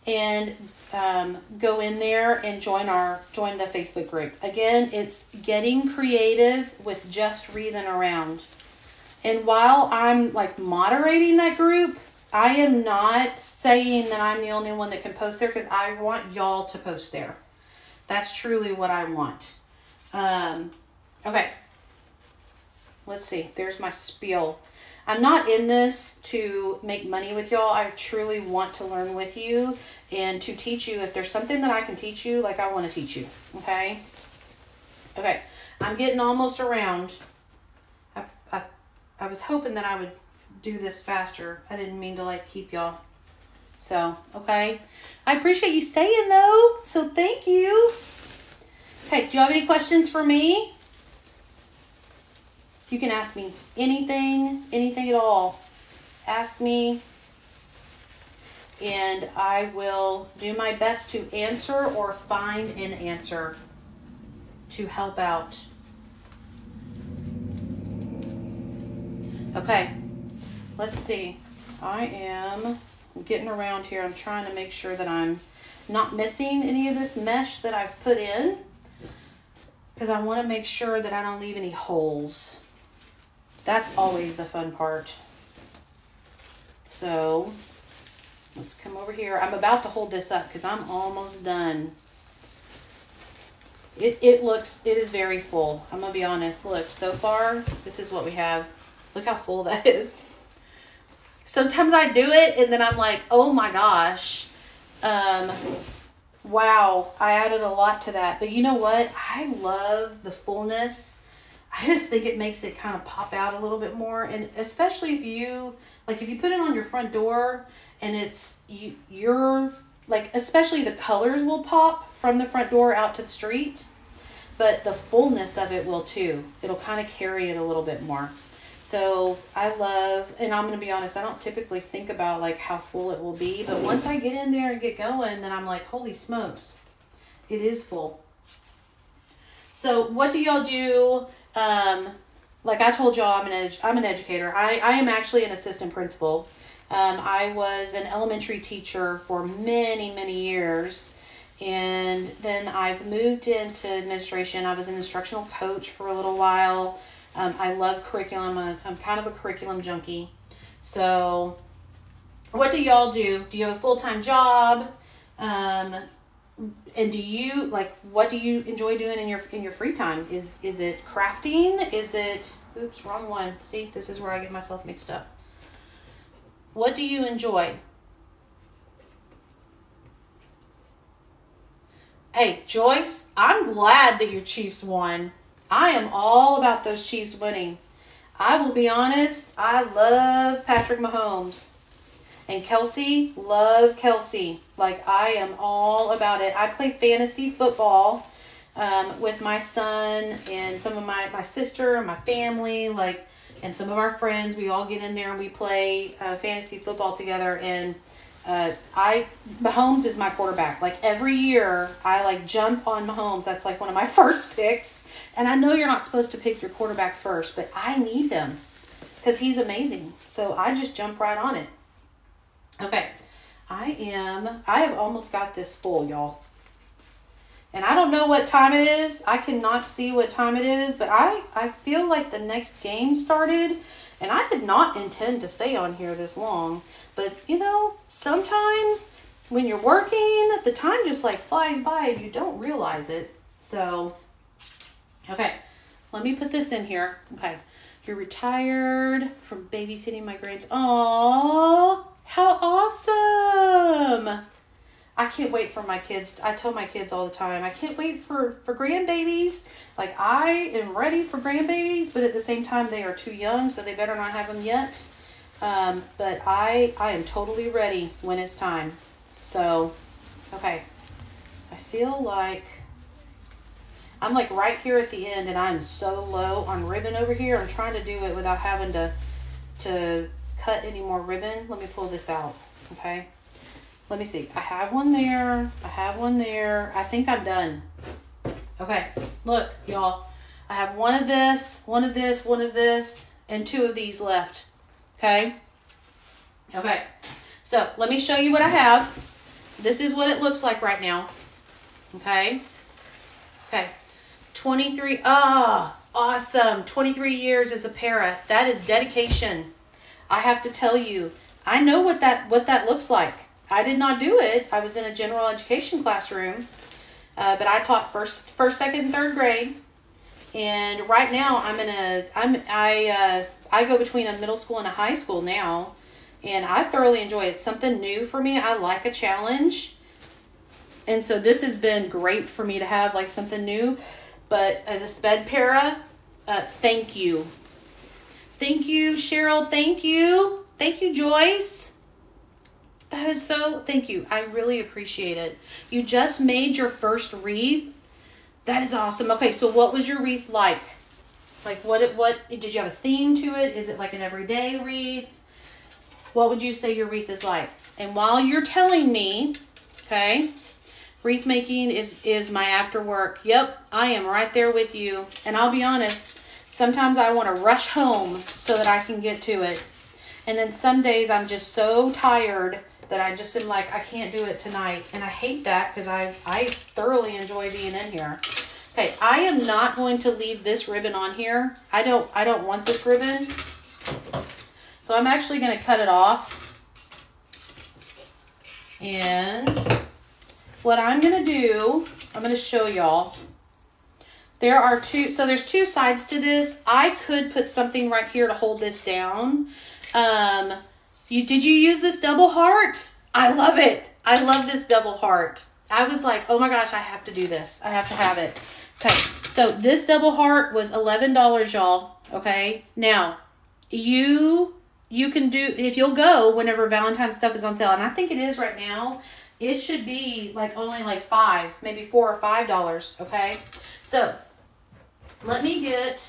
Speaker 1: and go in there and join the Facebook group. Again, it's Getting Creative with Just Wreathing Around. And while I'm like moderating that group, I am not saying that I'm the only one that can post there, because I want y'all to post there. That's truly what I want. Okay. Let's see. There's my spiel. I'm not in this to make money with y'all. I truly want to learn with you and to teach you. If there's something that I can teach you, like, I want to teach you. Okay? Okay. I'm getting almost around. I was hoping that I would do this faster. I didn't mean to like keep y'all. So, okay. I appreciate you staying though. So thank you. Okay, do you have any questions for me? You can ask me anything at all. Ask me. and I will do my best to answer or find an answer to help out. Okay, let's see. I am getting around here. I'm trying to make sure that I'm not missing any of this mesh that I've put in, because I want to make sure that I don't leave any holes. That's always the fun part. So let's come over here. I'm about to hold this up because I'm almost done. It is very full. I'm gonna be honest. Look, so far this is what we have. Look how full that is. Sometimes I do it and then I'm like, oh my gosh, wow, I added a lot to that. But you know what? I love the fullness. I just think it makes it kind of pop out a little bit more. And especially if you put it on your front door and you're like, especially the colors will pop from the front door out to the street, but the fullness of it will too. It'll kind of carry it a little bit more. So I love, and I'm going to be honest, I don't typically think about like how full it will be, but once I get in there and get going, then I'm like, holy smokes, it is full. So what do y'all do? Like I told y'all, I'm an educator. I am actually an assistant principal. I was an elementary teacher for many, many years. And then I've moved into administration. I was an instructional coach for a little while. I love curriculum. I'm kind of a curriculum junkie. So what do y'all do? Do you have a full-time job? And do you what do you enjoy doing in your free time? Is it crafting? Is it, oops, wrong one. See, this is where I get myself mixed up. What do you enjoy? Hey, Joyce, I'm glad that your Chiefs won. I am all about those Chiefs winning. I will be honest, I love Patrick Mahomes. And Kelsey, love Kelsey. Like, I am all about it. I play fantasy football with my son and some of my sister and my family, and some of our friends. We all get in there and we play fantasy football together. And Mahomes is my quarterback. Like, every year I jump on Mahomes. That's one of my first picks. And I know you're not supposed to pick your quarterback first, but I need him because he's amazing. So I just jump right on it. Okay. I have almost got this full, y'all. And I don't know what time it is. I cannot see what time it is, but I feel like the next game started, and I did not intend to stay on here this long. But, sometimes when you're working, the time just flies by and you don't realize it. So, okay, let me put this in here. Okay, you're retired from babysitting my grands. Aww, how awesome. I can't wait for my kids. I tell my kids all the time, I can't wait for grandbabies. I am ready for grandbabies, but at the same time, they are too young, so they better not have them yet. But I am totally ready when it's time. So, okay. I feel like I'm right here at the end, and I'm so low on ribbon over here. I'm trying to do it without having to cut any more ribbon. Let me pull this out, okay? Let me see. I have one there. I have one there. I think I'm done. Okay, look, y'all. I have one of this, one of this, one of this, and two of these left. Okay? Okay. So, let me show you what I have. This is what it looks like right now. Okay? Okay. 23. Ah, awesome. 23 years as a para. That is dedication. I have to tell you, I know what that looks like. I did not do it. I was in a general education classroom, but I taught first, second, and third grade. And right now, I go between a middle school and a high school now, and I thoroughly enjoy it. It's something new for me. I like a challenge, and so this has been great for me to have something new. But as a sped para, thank you, Cheryl. Thank you, Joyce. That is so, thank you. I really appreciate it. You just made your first wreath. That is awesome. Okay, so what was your wreath like? What did you have a theme to it? Is it an everyday wreath? what would you say your wreath is like? And while you're telling me, okay, wreath making is my after work. Yep, I am right there with you. And I'll be honest, sometimes I want to rush home so that I can get to it. And then some days I'm just so tired that I just am like, I can't do it tonight. And I hate that because I thoroughly enjoy being in here. Okay, I am not going to leave this ribbon on here. I don't want this ribbon. So I'm actually going to cut it off. And what I'm going to do, I'm going to show y'all. There's two sides to this. I could put something right here to hold this down. Did you use this double heart? I love it. I love this double heart. I was like, oh my gosh, I have to do this. I have to have it. Okay, so this double heart was $11, y'all. Okay, now you can do, if you'll go whenever Valentine's stuff is on sale, and I think it is right now, it should be like only like maybe $4 or $5. Okay, so let me get,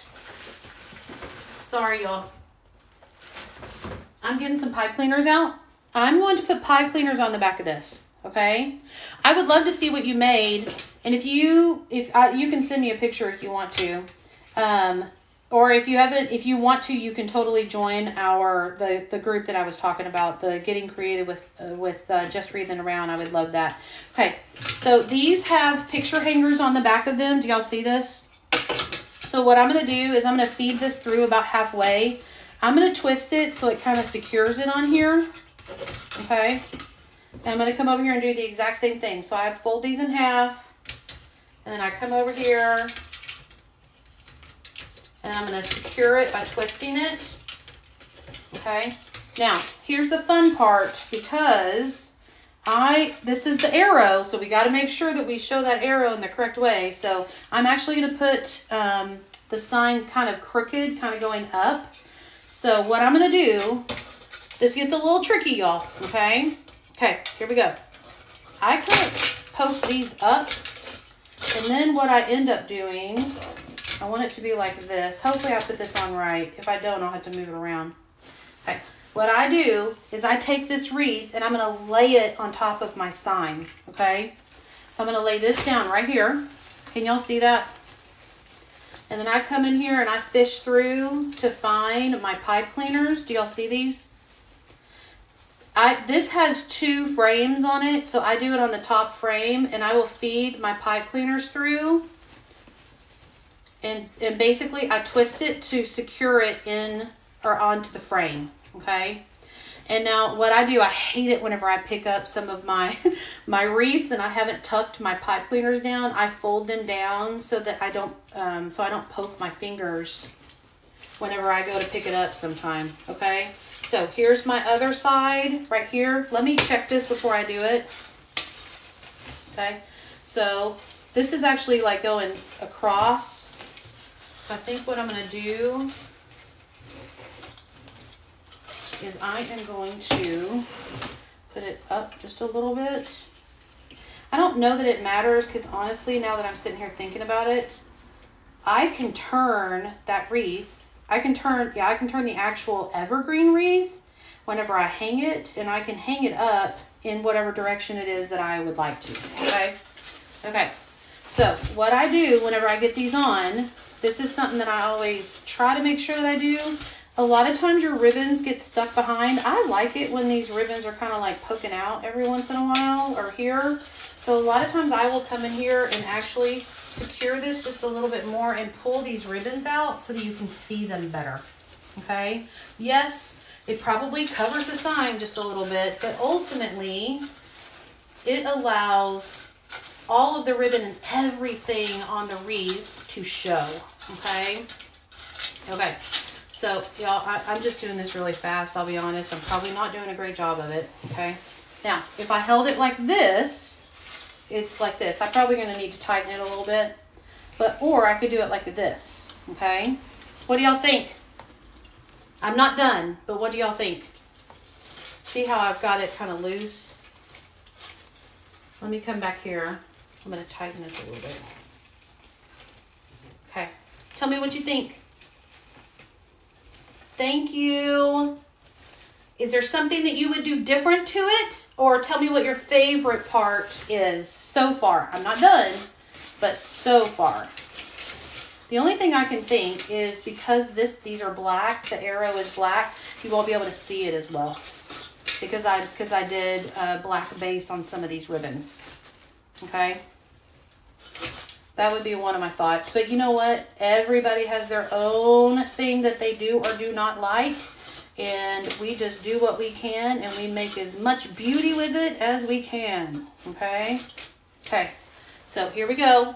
Speaker 1: sorry y'all, I'm getting some pipe cleaners out. I'm going to put pipe cleaners on the back of this. Okay, I would love to see what you made, and if you can send me a picture if you want to, or if you want to, you can totally join the group that I was talking about, the Getting Creative with Just Wreathing Around. I would love that. Okay, so these have picture hangers on the back of them. Do y'all see this? So what I'm going to do is I'm going to feed this through about halfway. I'm going to twist it so it kind of secures it on here. Okay. And I'm going to come over here and do the exact same thing. So I fold these in half. And then I come over here. And I'm going to secure it by twisting it. Okay. Now, here's the fun part, because this is the arrow. So we got to make sure that we show that arrow in the correct way. So I'm actually going to put the sign kind of crooked, kind of going up. So what I'm going to do, this gets a little tricky, y'all. Okay. Okay, here we go. I kind of poke these up, and then what I end up doing, I want it to be like this. Hopefully I put this on right. If I don't, I'll have to move it around. Okay, what I do is I take this wreath and I'm going to lay it on top of my sign, okay? So I'm going to lay this down right here. Can y'all see that? And then I come in here and I fish through to find my pipe cleaners. Do y'all see these? This has 2 frames on it, so I do it on the top frame, and I will feed my pipe cleaners through, and basically I twist it to secure it in or onto the frame. Okay, and now what I do, I hate it whenever I pick up some of my wreaths and I haven't tucked my pipe cleaners down. I fold them down so that I don't poke my fingers whenever I go to pick it up sometime. Okay. So here's my other side right here. Let me check this before I do it. Okay, so this is actually like going across. I think what I'm going to do is I am going to put it up just a little bit. I don't know that it matters, because honestly, now that I'm sitting here thinking about it, I can turn that wreath. I can turn the actual evergreen wreath whenever I hang it, and I can hang it up in whatever direction it is that I would like to. Okay. Okay. So what I do whenever I get these on, this is something that I always try to make sure that I do. A lot of times your ribbons get stuck behind. I like it when these ribbons are kind of like poking out every once in a while, or here. So a lot of times I will come in here and actually secure this just a little bit more and pull these ribbons out so that you can see them better. Okay. Yes, it probably covers the sign just a little bit, but ultimately it allows all of the ribbon and everything on the wreath to show. Okay. Okay. So y'all, I'm just doing this really fast. I'll be honest. I'm probably not doing a great job of it. Okay. Now, if I held it like this, it's like this. I'm probably going to need to tighten it a little bit, or I could do it like this. Okay. What do y'all think? I'm not done, but what do y'all think? See how I've got it kind of loose? Let me come back here. I'm going to tighten this a little bit. Okay. Tell me what you think. Thank you. Is there something that you would do different to it? Or tell me what your favorite part is so far. I'm not done, but so far. The only thing I can think is because these are black, the arrow is black, you won't be able to see it as well. Because I did a black base on some of these ribbons. Okay? That would be one of my thoughts. But you know what? Everybody has their own thing that they do or do not like. And we just do what we can and we make as much beauty with it as we can. Okay? Okay. So here we go.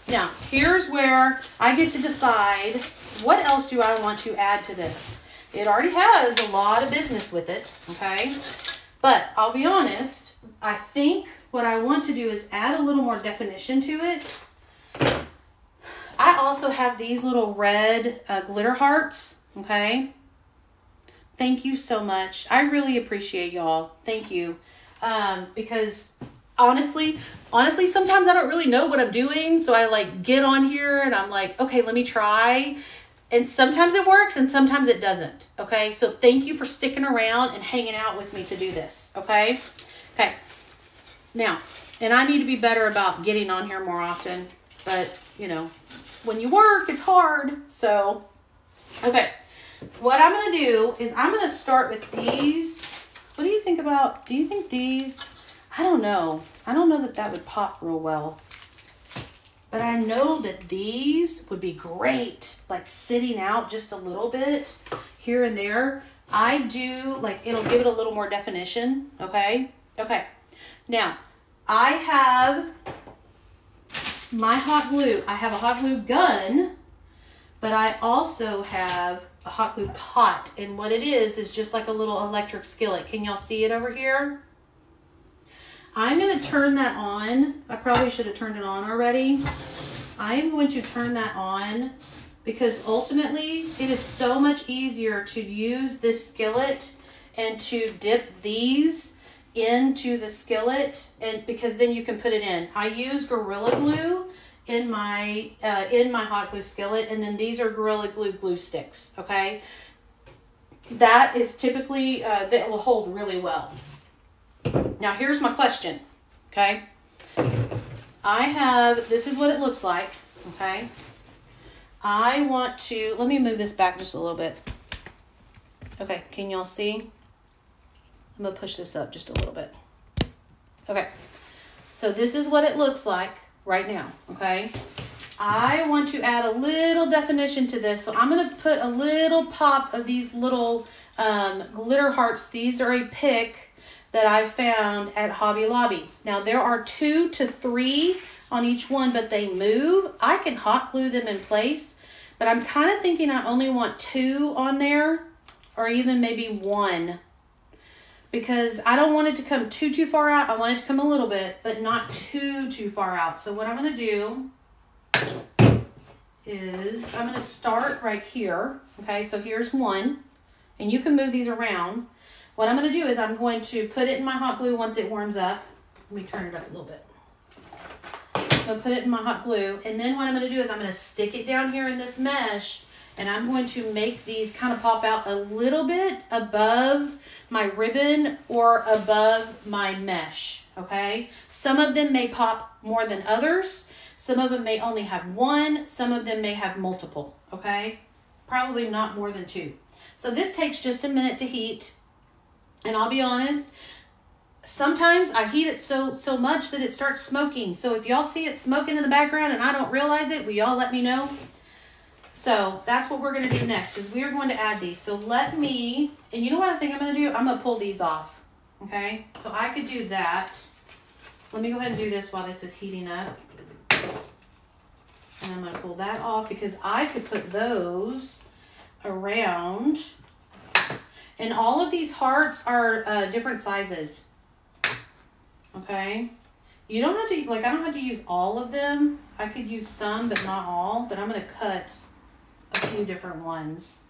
Speaker 1: Now, here's where I get to decide what else do I want to add to this. It already has a lot of business with it, okay? But I'll be honest, I think what I want to do is add a little more definition to it. I also have these little red glitter hearts, okay? Thank you so much. I really appreciate y'all. Thank you. Because honestly, sometimes I don't really know what I'm doing. So I like get on here and I'm like, okay, let me try. And sometimes it works and sometimes it doesn't. Okay. So thank you for sticking around and hanging out with me to do this. Okay. Okay. Now, and I need to be better about getting on here more often, but you know, when you work, it's hard. So, okay. What I'm going to do is I'm going to start with these. What do you think about, do you think these, I don't know. I don't know that that would pop real well. But I know that these would be great, like sitting out just a little bit here and there. I do, like, it'll give it a little more definition, okay? Okay. Now, I have my hot glue. I have a hot glue gun, but I also have a hot glue pot. And what it is just like a little electric skillet. Can y'all see it over here? I'm going to turn that on. I probably should have turned it on already. I am going to turn that on because ultimately it is so much easier to use this skillet and to dip these into the skillet, and because then you can put it in. I use Gorilla Glue in my hot glue skillet, and then these are Gorilla Glue glue sticks, okay? That is typically, that will hold really well. Now here's my question, okay? This is what it looks like, okay? I want to, let me move this back just a little bit. Okay, can y'all see? I'm gonna push this up just a little bit. Okay, so this is what it looks like right now, okay? I want to add a little definition to this, so I'm gonna put a little pop of these little glitter hearts. These are a pick that I found at Hobby Lobby. Now there are 2 to 3 on each one, but they move. I can hot glue them in place, but I'm kind of thinking I only want 2 on there, or even maybe 1, because I don't want it to come too far out. I want it to come a little bit, but not too far out. So what I'm gonna do is I'm gonna start right here. Okay, so here's 1, and you can move these around. What I'm going to do is I'm going to put it in my hot glue once it warms up. Let me turn it up a little bit. I'm going to put it in my hot glue. And then what I'm going to do is I'm going to stick it down here in this mesh. And I'm going to make these kind of pop out a little bit above my ribbon or above my mesh. Okay? Some of them may pop more than others. Some of them may only have 1. Some of them may have multiple. Okay? Probably not more than 2. So this takes just a minute to heat. And I'll be honest, sometimes I heat it so much that it starts smoking. So if y'all see it smoking in the background and I don't realize it, will y'all let me know? So that's what we're going to do next, is we are going to add these. So let me, and you know what I think I'm going to do? I'm going to pull these off. Okay, so I could do that. Let me go ahead and do this while this is heating up. And I'm going to pull that off because I could put those around. And all of these hearts are different sizes. Okay. You don't have to, like, I don't have to use all of them. I could use some, but not all. But I'm going to cut a few different ones.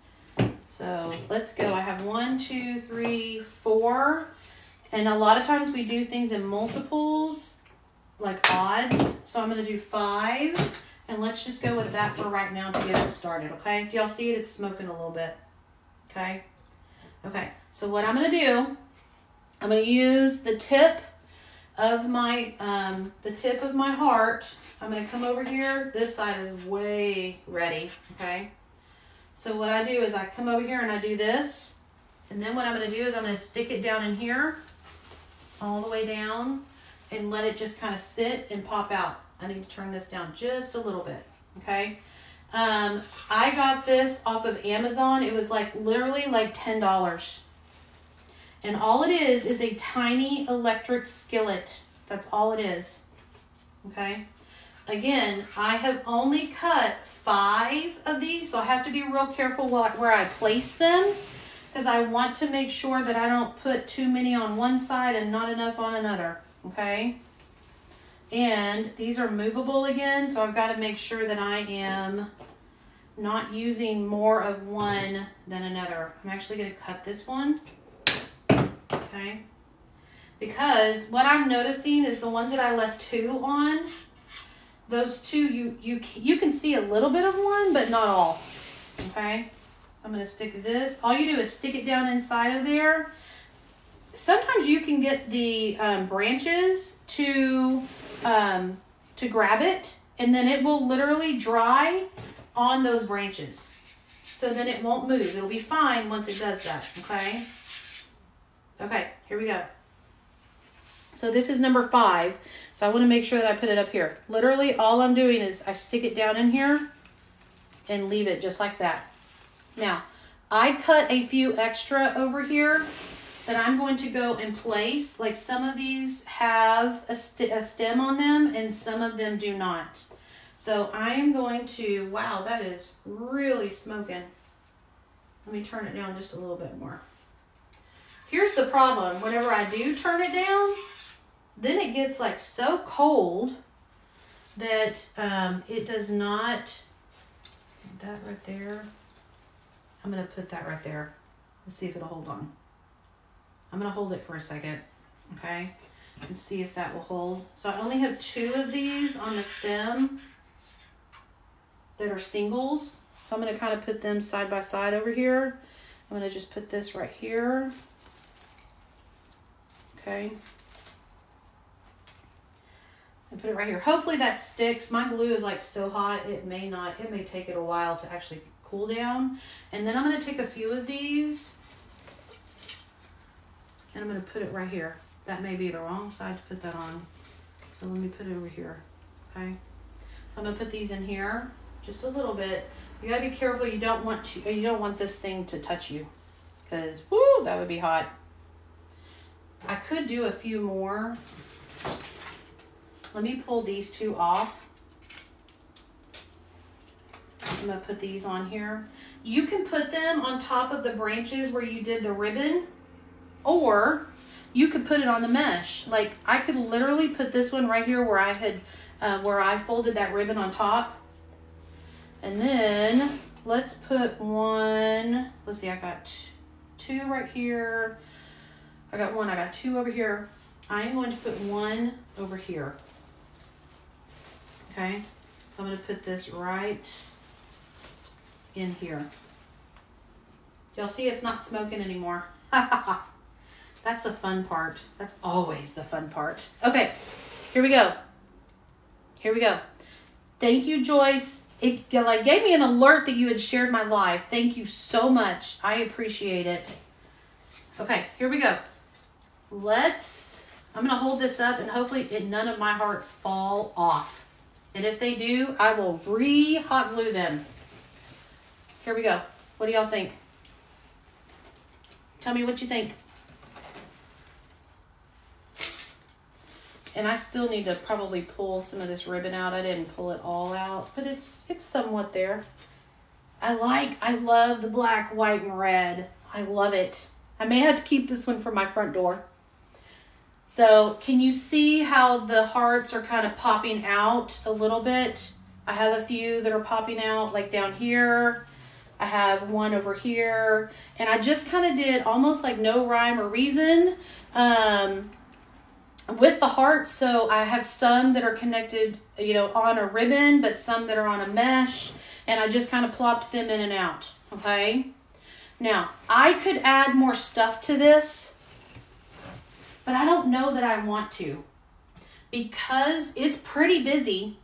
Speaker 1: So let's go. I have 1, 2, 3, 4. And a lot of times we do things in multiples, like odds. So I'm going to do 5. And let's just go with that for right now to get us started, okay? Do y'all see it? It's smoking a little bit, okay? Okay, so what I'm going to do, I'm going to use the tip of my heart. I'm going to come over here. This side is way ready, okay? So what I do is I come over here and I do this. And then what I'm going to do is I'm going to stick it down in here, all the way down, and let it just kind of sit and pop out. I need to turn this down just a little bit, okay? I got this off of Amazon. It was like literally like $10. And all it is a tiny electric skillet. That's all it is, okay? Again, I have only cut 5 of these, so I have to be real careful where I place them, because I want to make sure that I don't put too many on one side and not enough on another, okay? And these are movable again, so I've got to make sure that I am not using more of one than another. I'm actually going to cut this one, okay? Because what I'm noticing is the ones that I left 2 on, those 2, you can see a little bit of one, but not all, okay? I'm going to stick this. All you do is stick it down inside of there. Sometimes you can get the branches to grab it, and then it will literally dry on those branches. So then it won't move. It'll be fine once it does that, okay? Okay, here we go. So this is number 5. So I want to make sure that I put it up here. Literally all I'm doing is I stick it down in here and leave it just like that. Now, I cut a few extra over here that I'm going to go and place. Like some of these have a stem on them and some of them do not. So I am going to, wow, that is really smoking. Let me turn it down just a little bit more. Here's the problem. Whenever I do turn it down, then it gets like so cold that it does not, that right there. I'm going to put that right there. Let's see if it'll hold on. I'm going to hold it for a second, okay? And see if that will hold. So I only have 2 of these on the stem that are singles. So I'm going to kind of put them side by side over here. I'm going to just put this right here. Okay. And put it right here. Hopefully that sticks. My glue is like so hot, it may not. It may take it a while to actually cool down. And then I'm going to take a few of these and I'm going to put it right here. That may be the wrong side to put that on. So let me put it over here. Okay. So I'm going to put these in here just a little bit. You got to be careful. You don't want this thing to touch you, because whoo, that would be hot. I could do a few more. Let me pull these 2 off. I'm going to put these on here. You can put them on top of the branches where you did the ribbon, or you could put it on the mesh. Like I could literally put this one right here where I had, where I folded that ribbon on top. And then let's put one, let's see, I got 2 right here. I got 1, I got 2 over here. I am going to put 1 over here. Okay, so I'm going to put this right in here. Y'all see it's not smoking anymore. That's the fun part. That's always the fun part. Okay, here we go. Here we go. Thank you, Joyce. It like gave me an alert that you had shared my live. Thank you so much. I appreciate it. Okay, here we go. I'm going to hold this up and hopefully none of my hearts fall off. And if they do, I will hot glue them. Here we go. What do y'all think? Tell me what you think. And I still need to probably pull some of this ribbon out. I didn't pull it all out, but it's somewhat there. I love the black, white, and red. I love it. I may have to keep this one for my front door. So can you see how the hearts are kind of popping out a little bit? I have a few that are popping out like down here. I have one over here. And I just kind of did almost like no rhyme or reason with the hearts. So I have some that are connected, on a ribbon, but some that are on a mesh. And I just kind of plopped them in and out, okay? Now, I could add more stuff to this, but I don't know that I want to because it's pretty busy,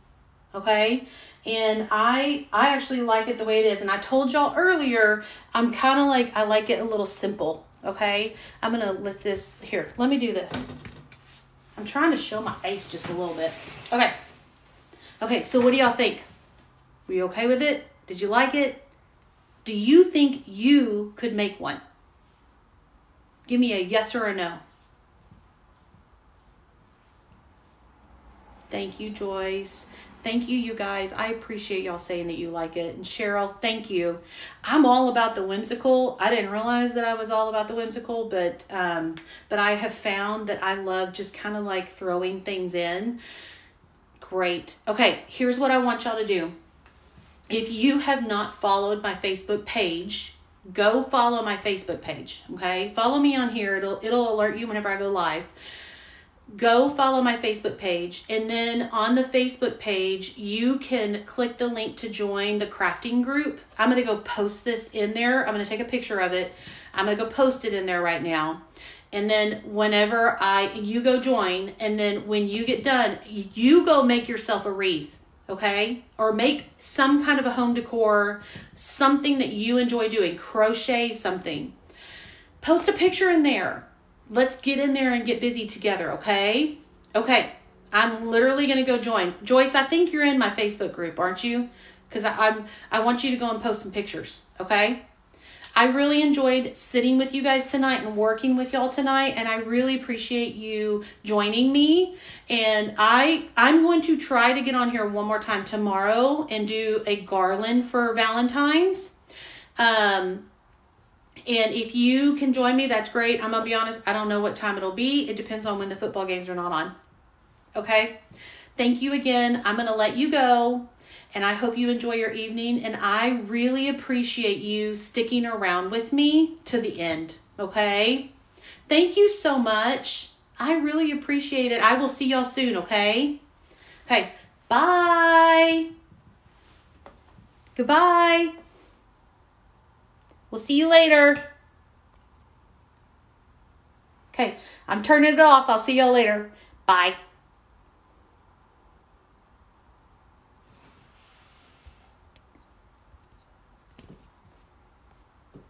Speaker 1: okay? And I actually like it the way it is. And I told y'all earlier, I'm kind of like, I like it a little simple, okay? I'm going to lift this. Here, let me do this. I'm trying to show my face just a little bit. Okay. Okay, so what do y'all think? Were you okay with it? Did you like it? Do you think you could make one? Give me a yes or a no. Thank you, Joyce. Thank you, you guys. I appreciate y'all saying that you like it. And Cheryl, thank you. I'm all about the whimsical. I didn't realize that I was all about the whimsical, but I have found that I love just kind of like throwing things in. Great. Okay, here's what I want y'all to do. If you have not followed my Facebook page, go follow my Facebook page, okay? Follow me on here. It'll alert you whenever I go live. Go follow my Facebook page, and then on the Facebook page, you can click the link to join the crafting group. I'm going to go post this in there. I'm going to take a picture of it. I'm going to go post it in there right now. And then whenever you go join, and then when you get done, you go make yourself a wreath, okay? Or make some kind of a home decor, something that you enjoy doing, crochet something. Post a picture in there. Let's get in there and get busy together, okay? Okay, I'm literally going to go join. Joyce, I think you're in my Facebook group, aren't you? Because I want you to go and post some pictures, okay? I really enjoyed sitting with you guys tonight and working with y'all tonight, and I really appreciate you joining me. And I'm going to try to get on here one more time tomorrow and do a garland for Valentine's. And if you can join me, that's great. I'm going to be honest, I don't know what time it'll be. It depends on when the football games are not on. Okay? Thank you again. I'm going to let you go. And I hope you enjoy your evening. And I really appreciate you sticking around with me to the end. Okay? Thank you so much. I really appreciate it. I will see y'all soon, okay? Okay. Bye. Goodbye. We'll see you later. Okay, I'm turning it off. I'll see y'all later. Bye.